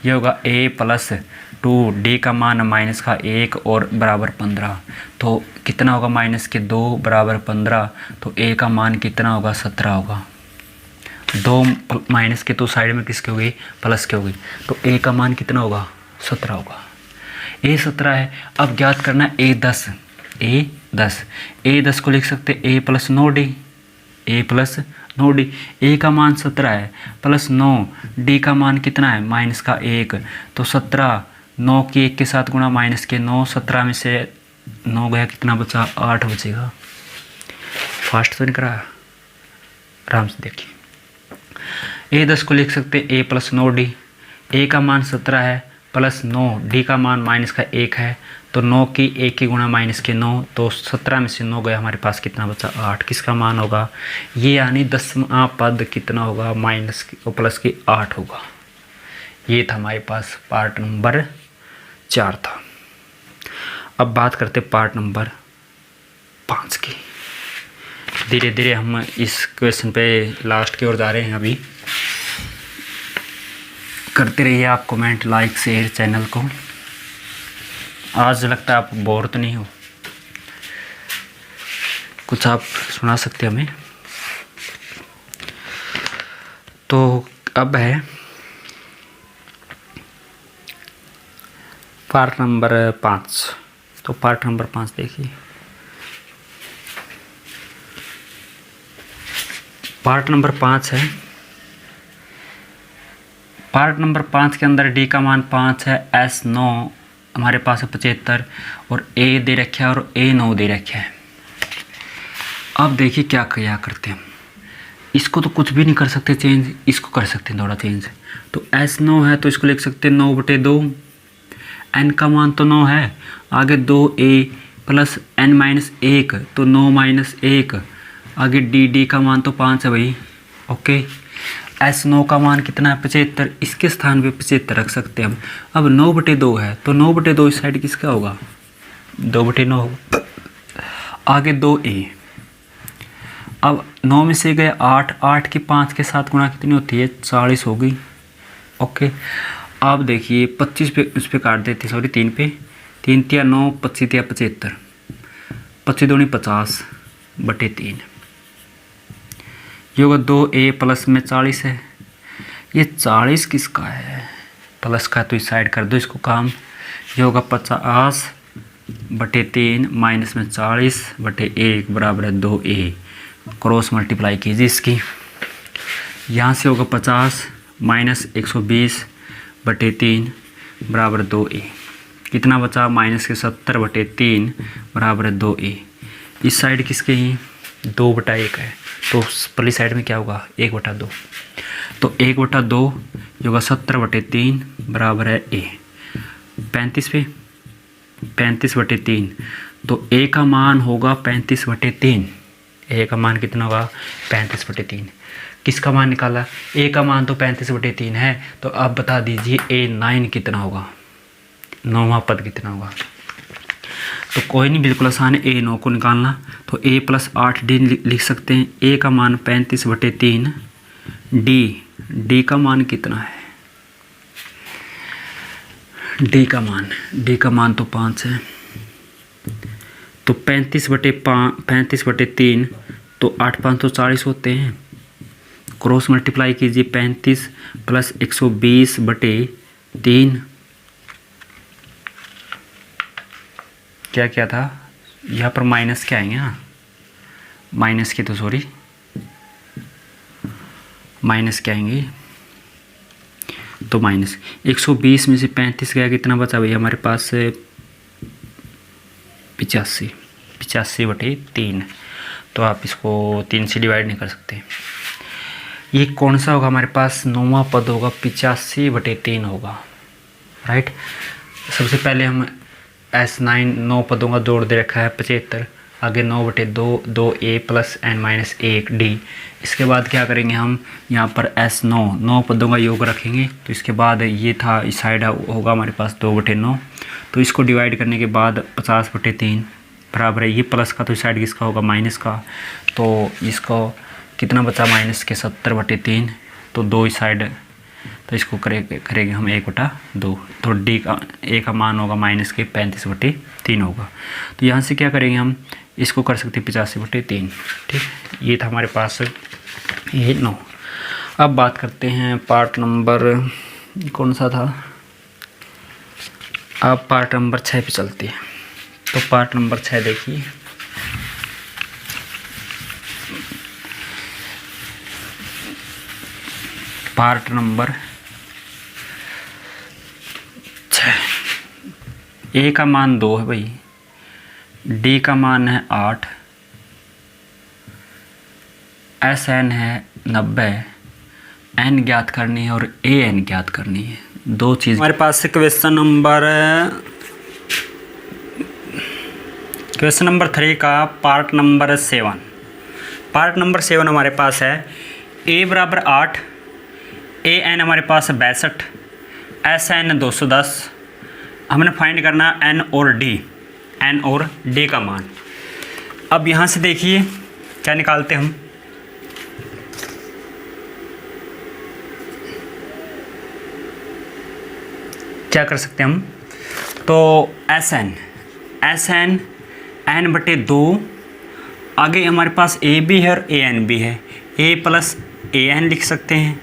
ये होगा A+2, d का मान -1 और बराबर 15। तो कितना होगा? -2 बराबर 15, तो a का मान कितना होगा? 17 होगा। 2 माइनस के तो साइड में किसके हो गई? प्लस के हो गई, तो a का मान कितना होगा? 17 होगा। a 17 है। अब ज्ञात करना है A10 को लिख सकते a + 9d, a + 9D, ए का मान 17 है प्लस 9, डी का मान कितना है माइनस का 1, तो 17, 9 की 1 के साथ गुणा माइनस के 9, 17 में से 9 गया कितना बचा 8 बचेगा। फास्ट तो नहीं करा, आराम से देखिए। ए 10 को लिख सकते ए प्लस 9D, ए का मान 17 है प्लस 9, डी का मान माइनस का 1 है, तो 9 की 1 की गुणा माइनस के 9, तो 17 में से 9 गया हमारे पास कितना बचा 8, किसका मान होगा ये, यानी 10वां पद कितना होगा माइनस और प्लस की 8 होगा। ये था हमारे पास पार्ट नंबर 4 था। अब बात करते पार्ट नंबर 5 की। धीरे धीरे हम इस क्वेश्चन पे लास्ट की ओर जा रहे हैं। अभी करते रहिए आप कमेंट, लाइक, शेयर चैनल को। आज लगता है आप बोर तो नहीं हो, कुछ आप सुना सकते हमें। तो अब है पार्ट नंबर 5। तो पार्ट नंबर 5 देखिए। पार्ट नंबर 5 है। पार्ट नंबर 5 के अंदर डी का मान 5 है, एस 9 हमारे पास है 75, और ए दे रखा है और ए 9 दे रखा है। अब देखिए क्या करते हैं, इसको तो कुछ भी नहीं कर सकते चेंज, इसको कर सकते हैं थोड़ा चेंज। तो एस 9 है तो इसको लिख सकते हैं 9/2, एन का मान तो 9 है, आगे 2a प्लस n माइनस 1, तो 9 माइनस 1, आगे डी का मान तो 5 है भाई, ओके। एस 9 का मान कितना है 75, इसके स्थान पे 75 रख सकते हैं हम। अब 9/2 है तो 9/2 इस साइड किसका होगा 2/9 होगा, आगे 2a, अब 9 में से गए 8, 8 की 5 के साथ गुणा कितनी होती है 40 होगी, ओके। अब देखिए 25 पे उस पर काट देते, सॉरी 3 पे, 3 तिया 9, 25 तिया 75, 25 दूनी 50/3, ये होगा 2a प्लस में 40 है। ये 40 किसका है प्लस का, तो इस साइड कर दो इसको काम। ये होगा 50/3 माइनस में 40/1 बराबर है 2a, क्रॉस मल्टीप्लाई कीजिए इसकी। यहाँ से होगा 50 माइनस 120/3 बराबर 2a, कितना बचा माइनस के 70/3 बराबर 2a। इस साइड किसके ही 2/1 है, तो पहली साइड में क्या होगा 1/2, तो 1/2 ये होगा 70/3 बराबर है a। 35/3, तो a का मान होगा 35/3, a का मान कितना होगा 35/3। किसका मान निकाला, a का मान तो 35/3 है, तो अब बता दीजिए a9 कितना होगा, 9वां पद कितना होगा। तो कोई नहीं, बिल्कुल आसान है a9 को निकालना। तो a प्लस 8d लिख सकते हैं। a का मान 35/3, d का मान कितना है, d का मान तो 5 है, तो 35/3, तो 8 5 तो 40 होते हैं, क्रॉस मल्टीप्लाई कीजिए 35 प्लस 120/3, क्या था यहाँ पर माइनस क्या आएंगे, हाँ माइनस के, तो सॉरी माइनस क्या आएंगे, तो माइनस 120 में से 35 गया, कितना बचा भैया हमारे पास 85/3। तो आप इसको 3 से डिवाइड नहीं कर सकते। ये कौन सा होगा हमारे पास 9वां पद होगा, 85/3 होगा, राइट। सबसे पहले हम S9 9 पदों का जोड़ दे रखा है 75, आगे 9/2, 2a plus n minus 1d। इसके बाद क्या करेंगे हम, यहाँ पर S9 9 पदों का योग रखेंगे, तो इसके बाद ये था इस साइड होगा हमारे पास 2/9, तो इसको डिवाइड करने के बाद 50/3 बराबर है, ये प्लस का तो इस साइड किसका होगा माइनस का, तो इसको कितना बचा माइनस के 70/3, तो 2 इस साइड, तो इसको करेंगे हम 1/2, तो a का मान होगा माइनस के 35/3 होगा। तो यहाँ से क्या करेंगे हम, इसको कर सकते 85/3, ठीक। ये था हमारे पास ये 9। अब बात करते हैं पार्ट नंबर कौन सा था, अब पार्ट नंबर 6 पे चलते हैं। तो पार्ट नंबर 6 देखिए। Part number 6। ए का मान 2 है भाई, डी का मान है 8, एस एन है 90, एन ज्ञात करनी है और ए एन ज्ञात करनी है। दो चीज़ हमारे पास है। क्वेश्चन नंबर 3 का पार्ट नंबर 7। पार्ट नंबर 7 हमारे पास है ए बराबर 8, ए एन हमारे पास है 62, एस एन 210। हमने फाइंड करना एन और डी का मान। अब यहाँ से देखिए क्या निकालते हम। क्या कर सकते हैं हम, तो एस एन एन बटे 2, आगे हमारे पास ए भी है और ए एन भी है, ए प्लस ए एन लिख सकते हैं।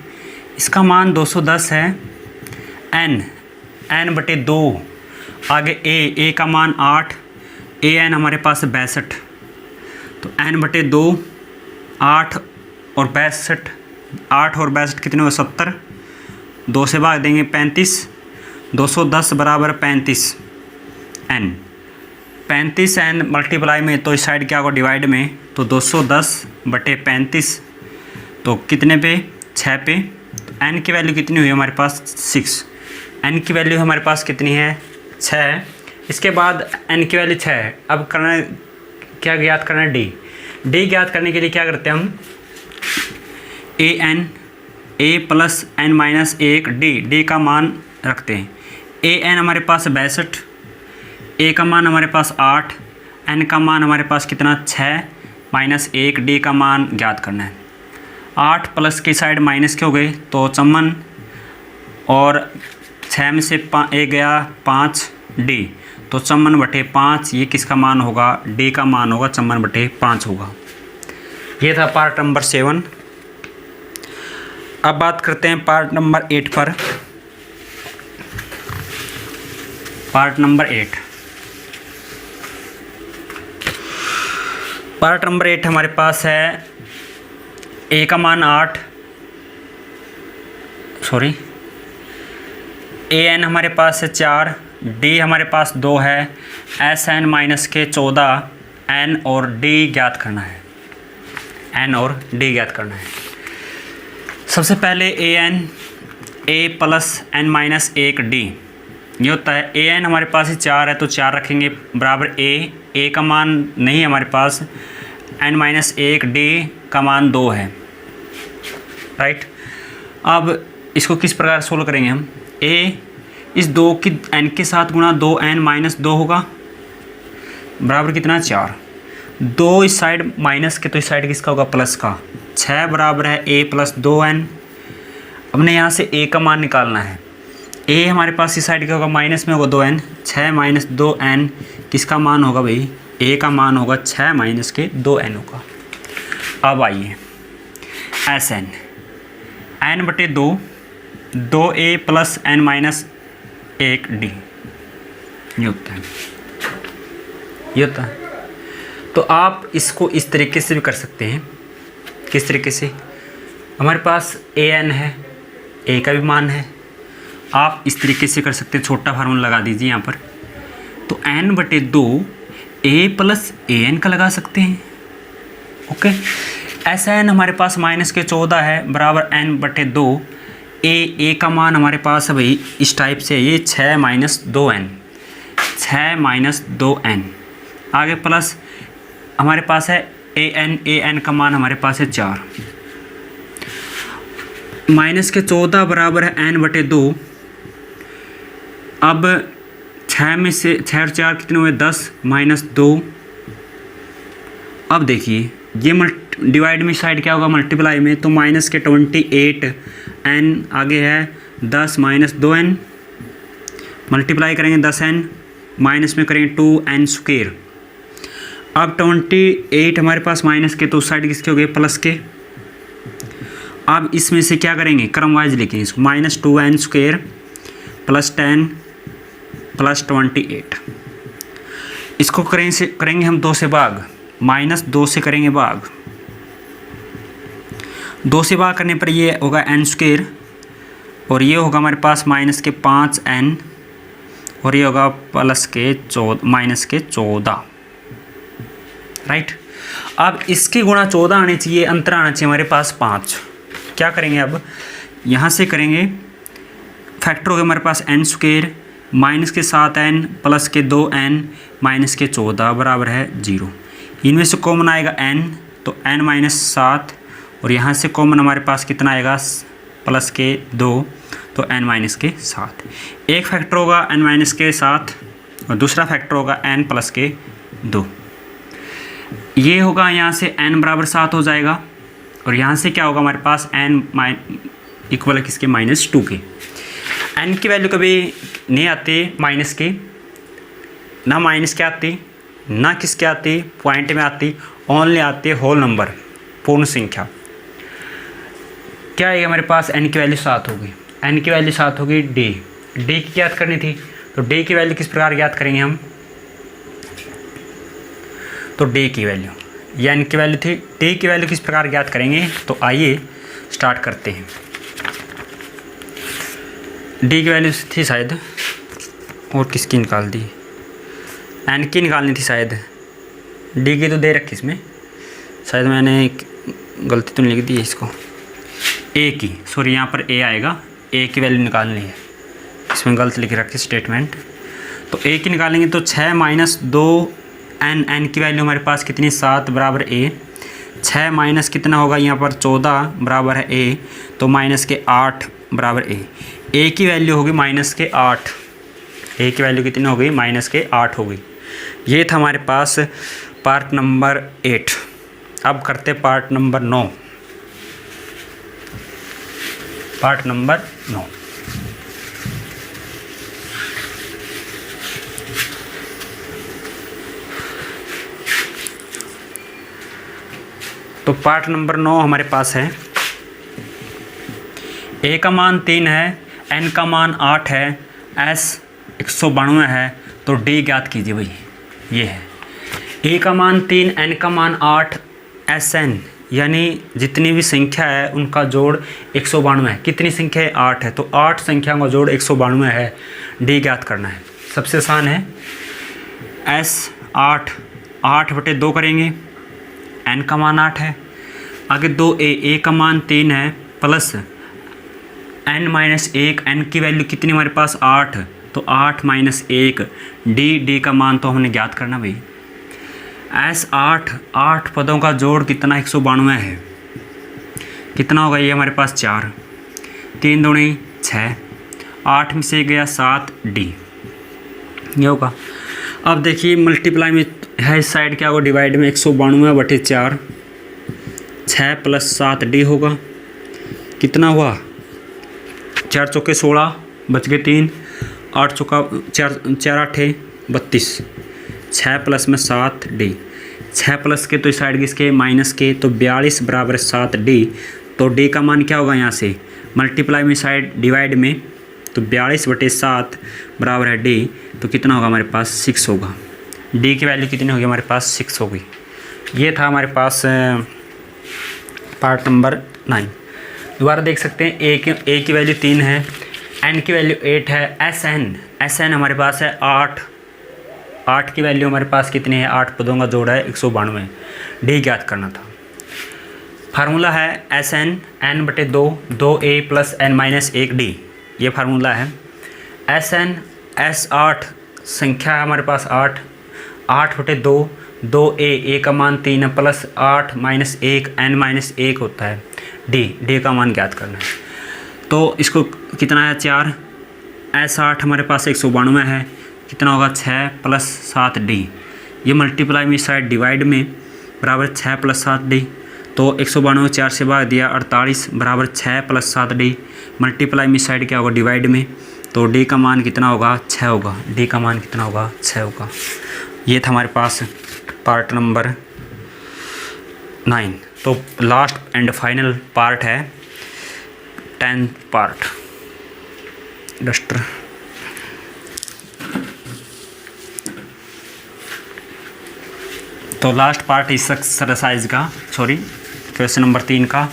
इसका मान 210 है। एन बटे 2, आगे ए का मान 8, ए एन हमारे पास 62, तो एन बटे 2, 8 और 62 कितने हुए 70, 2 से भाग देंगे 35, 210 बराबर 35 एन मल्टीप्लाई में, तो इस साइड क्या होगा डिवाइड में, तो 210 बटे 35, तो कितने पे 6 पे। तो एन की वैल्यू कितनी हुई हमारे पास 6, एन की वैल्यू हमारे पास कितनी है 6। इसके बाद एन की वैल्यू 6 है। अब करना क्या ज्ञात करना है डी ज्ञात करने के लिए क्या करते हैं हम, ए प्लस एन माइनस 1 डी का मान रखते हैं। ए एन हमारे पास 62, ए का मान हमारे पास 8, एन का मान हमारे पास कितना 6 माइनस 1, डी का मान ज्ञात करना है। 8 प्लस की साइड माइनस के हो गए तो 54, और 6 में से 1 गया 5 डी, तो 54 बटे 5, ये किसका मान होगा, डी का मान होगा 54 बटे 5 होगा। ये था पार्ट नंबर 7। अब बात करते हैं पार्ट नंबर 8 पर। पार्ट नंबर 8 हमारे पास है ए का मान 8, ए एन हमारे पास है 4, डी हमारे पास 2 है, एस एन माइनस के 14, एन और डी ज्ञात करना है। सबसे पहले ए प्लस एन माइनस 1 डी, ये होता है ए एन हमारे पास ही 4 है, तो 4 रखेंगे बराबर ए का मान नहीं हमारे पास, एन माइनस 1 डी का मान 2 है, राइट। अब इसको किस प्रकार सोल्व करेंगे हम, ए इस 2 की एन के साथ गुणा 2 एन माइनस 2 होगा, बराबर कितना 4, 2 इस साइड माइनस के, तो इस साइड किसका होगा प्लस का, 6 बराबर है ए प्लस 2 एन। हमने यहाँ से ए का मान निकालना है। ए हमारे पास इस साइड क्या होगा माइनस में होगा 2n, 6 माइनस 2n किसका मान होगा भाई, ए का मान होगा 6 माइनस के 2n होगा। अब आइए एस एन बटे 2 ए प्लस एन माइनस 1 डी, ये होता है। तो आप इसको इस तरीके से भी कर सकते हैं। किस तरीके से, हमारे पास ए एन है, ए का भी मान है, आप इस तरीके से कर सकते हैं, छोटा फार्मूला लगा दीजिए यहाँ पर, तो n बटे 2 ए प्लस ए एन का लगा सकते हैं, ओके। एस एन हमारे पास माइनस के 14 है, बराबर n बटे 2, ए का मान हमारे पास है भाई इस टाइप से, ये 6 माइनस 2n, आगे प्लस हमारे पास है ए एन का मान हमारे पास है 4, माइनस के 14 बराबर है n बटे 2। अब 6 में से 6 और 4 कितने हुए 10 माइनस 2। अब देखिए ये डिवाइड में साइड क्या होगा मल्टीप्लाई में, तो माइनस के 28 n, आगे है 10 माइनस 2n, मल्टीप्लाई करेंगे 10n, माइनस में करेंगे 2n स्क्वायर। अब 28 हमारे पास माइनस के, तो उस साइड किसके हो गए प्लस के। अब इसमें से क्या करेंगे क्रम वाइज लिखेंगे इसको, minus 2n square plus 10 plus 28, इसको करेंगे हम 2 से भाग, माइनस 2 से करेंगे भाग, 2 से भाग करने पर ये होगा n स्क्वायर और ये होगा हमारे पास -5n और ये होगा -14 राइट। अब इसके गुणा 14 आने चाहिए, अंतर आना चाहिए हमारे पास 5। क्या करेंगे अब, यहाँ से करेंगे फैक्टर हो गया हमारे पास n² -7n प्लस के 2n माइनस के 14 बराबर है 0। इनमें से कॉमन आएगा n, तो n-7 और यहाँ से कॉमन हमारे पास कितना आएगा प्लस के 2, तो n-7। एक फैक्टर होगा n-7 और दूसरा फैक्टर होगा n प्लस के 2। ये होगा यहाँ से n बराबर 7 हो जाएगा और यहाँ से क्या होगा हमारे पास n इक्वल है किसके, -2 के। n की वैल्यू कभी नहीं आती माइनस के, ना माइनस के आती ना किसके आती पॉइंट में आती, ओनली आती है होल नंबर, पूर्ण संख्या। क्या है हमारे पास n की वैल्यू 7 होगी, n की वैल्यू 7 होगी d की ज्ञात करनी थी, तो d की वैल्यू किस प्रकार ज्ञात करेंगे हम, तो d की वैल्यू या n की वैल्यू थी, d की वैल्यू किस प्रकार ज्ञात करेंगे, तो आइए स्टार्ट करते हैं। d की वैल्यू थी शायद, और किसकी निकाल दी, n की निकालनी थी शायद, d की तो दे रखी इसमें, शायद मैंने गलती तो नहीं लिख दी है इसको, a की, सॉरी यहाँ पर a आएगा, a की वैल्यू निकालनी है, इसमें गलत लिख रखी स्टेटमेंट। तो a की निकालेंगे तो 6 - 2n, n की वैल्यू हमारे पास कितनी 7 बराबर a, 6 माइनस कितना होगा यहाँ पर 14 बराबर है a, तो माइनस के 8 बराबर a की वैल्यू होगी -8, a की वैल्यू कितनी हो गई -8 हो गई। ये था हमारे पास पार्ट नंबर 8। अब करते पार्ट नंबर 9। पार्ट नंबर 9 तो पार्ट नंबर 9 हमारे पास है, a का मान 3 है, n का मान 8 है, s 192 है, तो d ज्ञात कीजिए भाई। ये है a का मान 3, n का मान 8, sn यानी जितनी भी संख्या है उनका जोड़ 192 है। कितनी संख्या है, 8 है, तो 8 संख्या का जोड़ 192 है, d ज्ञात करना है। सबसे आसान है, s 8/2 करेंगे, n का मान 8 है, आगे 2a का मान 3 है, प्लस n-1, n की वैल्यू कितनी हमारे पास 8, तो 8 - 1 d का मान तो हमने ज्ञात करना भाई। s 8 पदों का जोड़ कितना 192 है, कितना होगा ये हमारे पास 4, 3 दूनी 6, 8 में से गया 7 d, ये होगा। अब देखिए मल्टीप्लाई में है, इस साइड क्या होगा डिवाइड में 192/4, 6 + 7 d होगा, कितना हुआ 4 चौके 16 बच गए 3, 8 चौका 4 8 32, 6 प्लस में 7 d, 6 प्लस के तो इस साइड किसके माइनस के, तो 42 बराबर 7 d, तो d का मान क्या होगा यहाँ से मल्टीप्लाई में साइड डिवाइड में, तो 42/7 बराबर है d, तो कितना होगा हमारे पास 6 होगा। d की वैल्यू कितनी होगी हमारे पास 6 होगी। ये था हमारे पास पार्ट नंबर 9। दोबारा देख सकते हैं, a की वैल्यू 3 है, n की वैल्यू 8 है, sn हमारे पास है 8 की वैल्यू हमारे पास कितनी है, 8 पदों का जोड़ है 192, d ज्ञात करना था। फार्मूला है sn n/2 2a + n - 1d, ये फार्मूला है। sn s8 संख्या है हमारे पास 8/2 2a का मान 3 है, प्लस 8 - 1 n - 1 होता है d का मान ज्ञात करना है। तो इसको कितना है 4, s8 हमारे पास 192 है, कितना होगा 6 + 7 d, ये मल्टीप्लाई में साइड डिवाइड में बराबर 6 + 7 d, तो 192 4 से भाग दिया 48 बराबर 6 + 7 d, मल्टीप्लाई में साइड क्या होगा डिवाइड में, तो d का मान कितना होगा 6 होगा, d का मान कितना होगा 6 होगा। ये था हमारे पास पार्ट नंबर 9। तो लास्ट एंड फाइनल पार्ट है 10th पार्ट डस्टर। तो लास्ट पार्ट इस एक्सरसाइज का, सॉरी क्वेश्चन नंबर 3 का,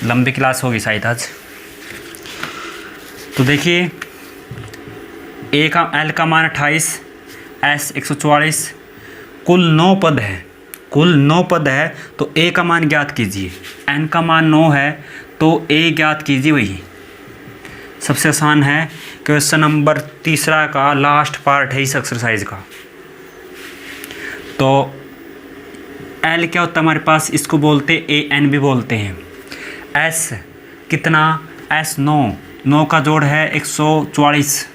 लंबी क्लास होगी शायद आज। तो देखिए ए का एल का मान 28, एस 144, कुल 9 पद है, कुल 9 पद है। तो ए का मान ज्ञात कीजिए, एन का मान 9 है तो ए ज्ञात कीजिए। वही सबसे आसान है, क्वेश्चन नंबर 3 का लास्ट पार्ट है इस एक्सरसाइज का। तो एल क्या होता है हमारे पास, इसको बोलते ए एन भी बोलते हैं। एस कितना, एस 9 का जोड़ है 144।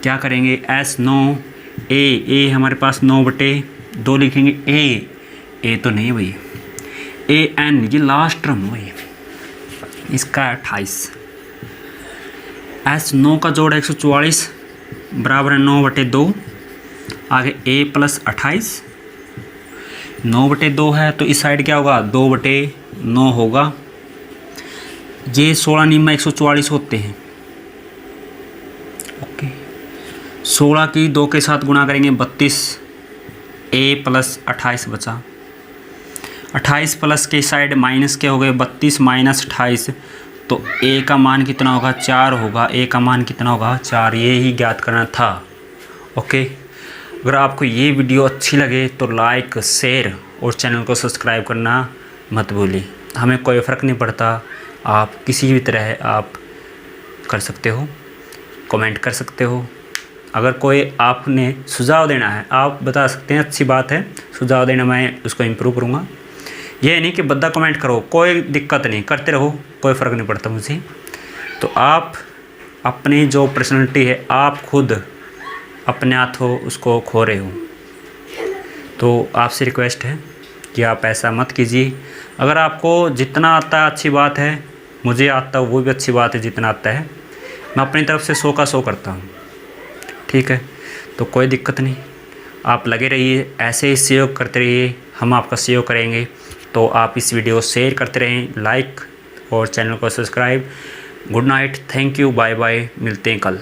क्या करेंगे, एस 9, ए हमारे पास 9/2 लिखेंगे। ए तो नहीं भाई, ए एन ये लास्ट टर्म भाई, इसका 28। एस 9 का जोड़ 144 बराबर है 9/2, आगे ए प्लस 28, 9/2 है तो इस साइड क्या होगा, 2/9 होगा। ये 16 निम्मा 144 होते हैं। ओके, 16 की 2 के साथ गुणा करेंगे 32, ए प्लस 28 बचा। 28 प्लस के साइड माइनस के हो गए, 32 माइनस 28, तो ए का मान कितना होगा, 4 होगा। ए का मान कितना होगा, 4। ये ही ज्ञात करना था। ओके, अगर आपको ये वीडियो अच्छी लगे तो लाइक, शेयर और चैनल को सब्सक्राइब करना मत भूलिए। हमें कोई फ़र्क नहीं पड़ता, आप किसी भी तरह आप कर सकते हो, कमेंट कर सकते हो। अगर कोई आपने सुझाव देना है आप बता सकते हैं, अच्छी बात है। सुझाव देना, मैं उसको इम्प्रूव करूँगा। ये नहीं कि बद्दा कमेंट करो, कोई दिक्कत नहीं, करते रहो, कोई फ़र्क नहीं पड़ता मुझे। तो आप अपनी जो पर्सनैलिटी है आप खुद अपने हाथों उसको खो रहे हो। तो आपसे रिक्वेस्ट है कि आप ऐसा मत कीजिए। अगर आपको जितना आता है अच्छी बात है, मुझे आता है वो भी अच्छी बात है, जितना आता है मैं अपनी तरफ से 100 का 100 करता हूँ। ठीक है, तो कोई दिक्कत नहीं, आप लगे रहिए, ऐसे ही सहयोग करते रहिए, हम आपका सहयोग करेंगे। तो आप इस वीडियो को शेयर करते रहें, लाइक और चैनल को subscribe. Good night, thank you, bye bye, मिलते हैं कल।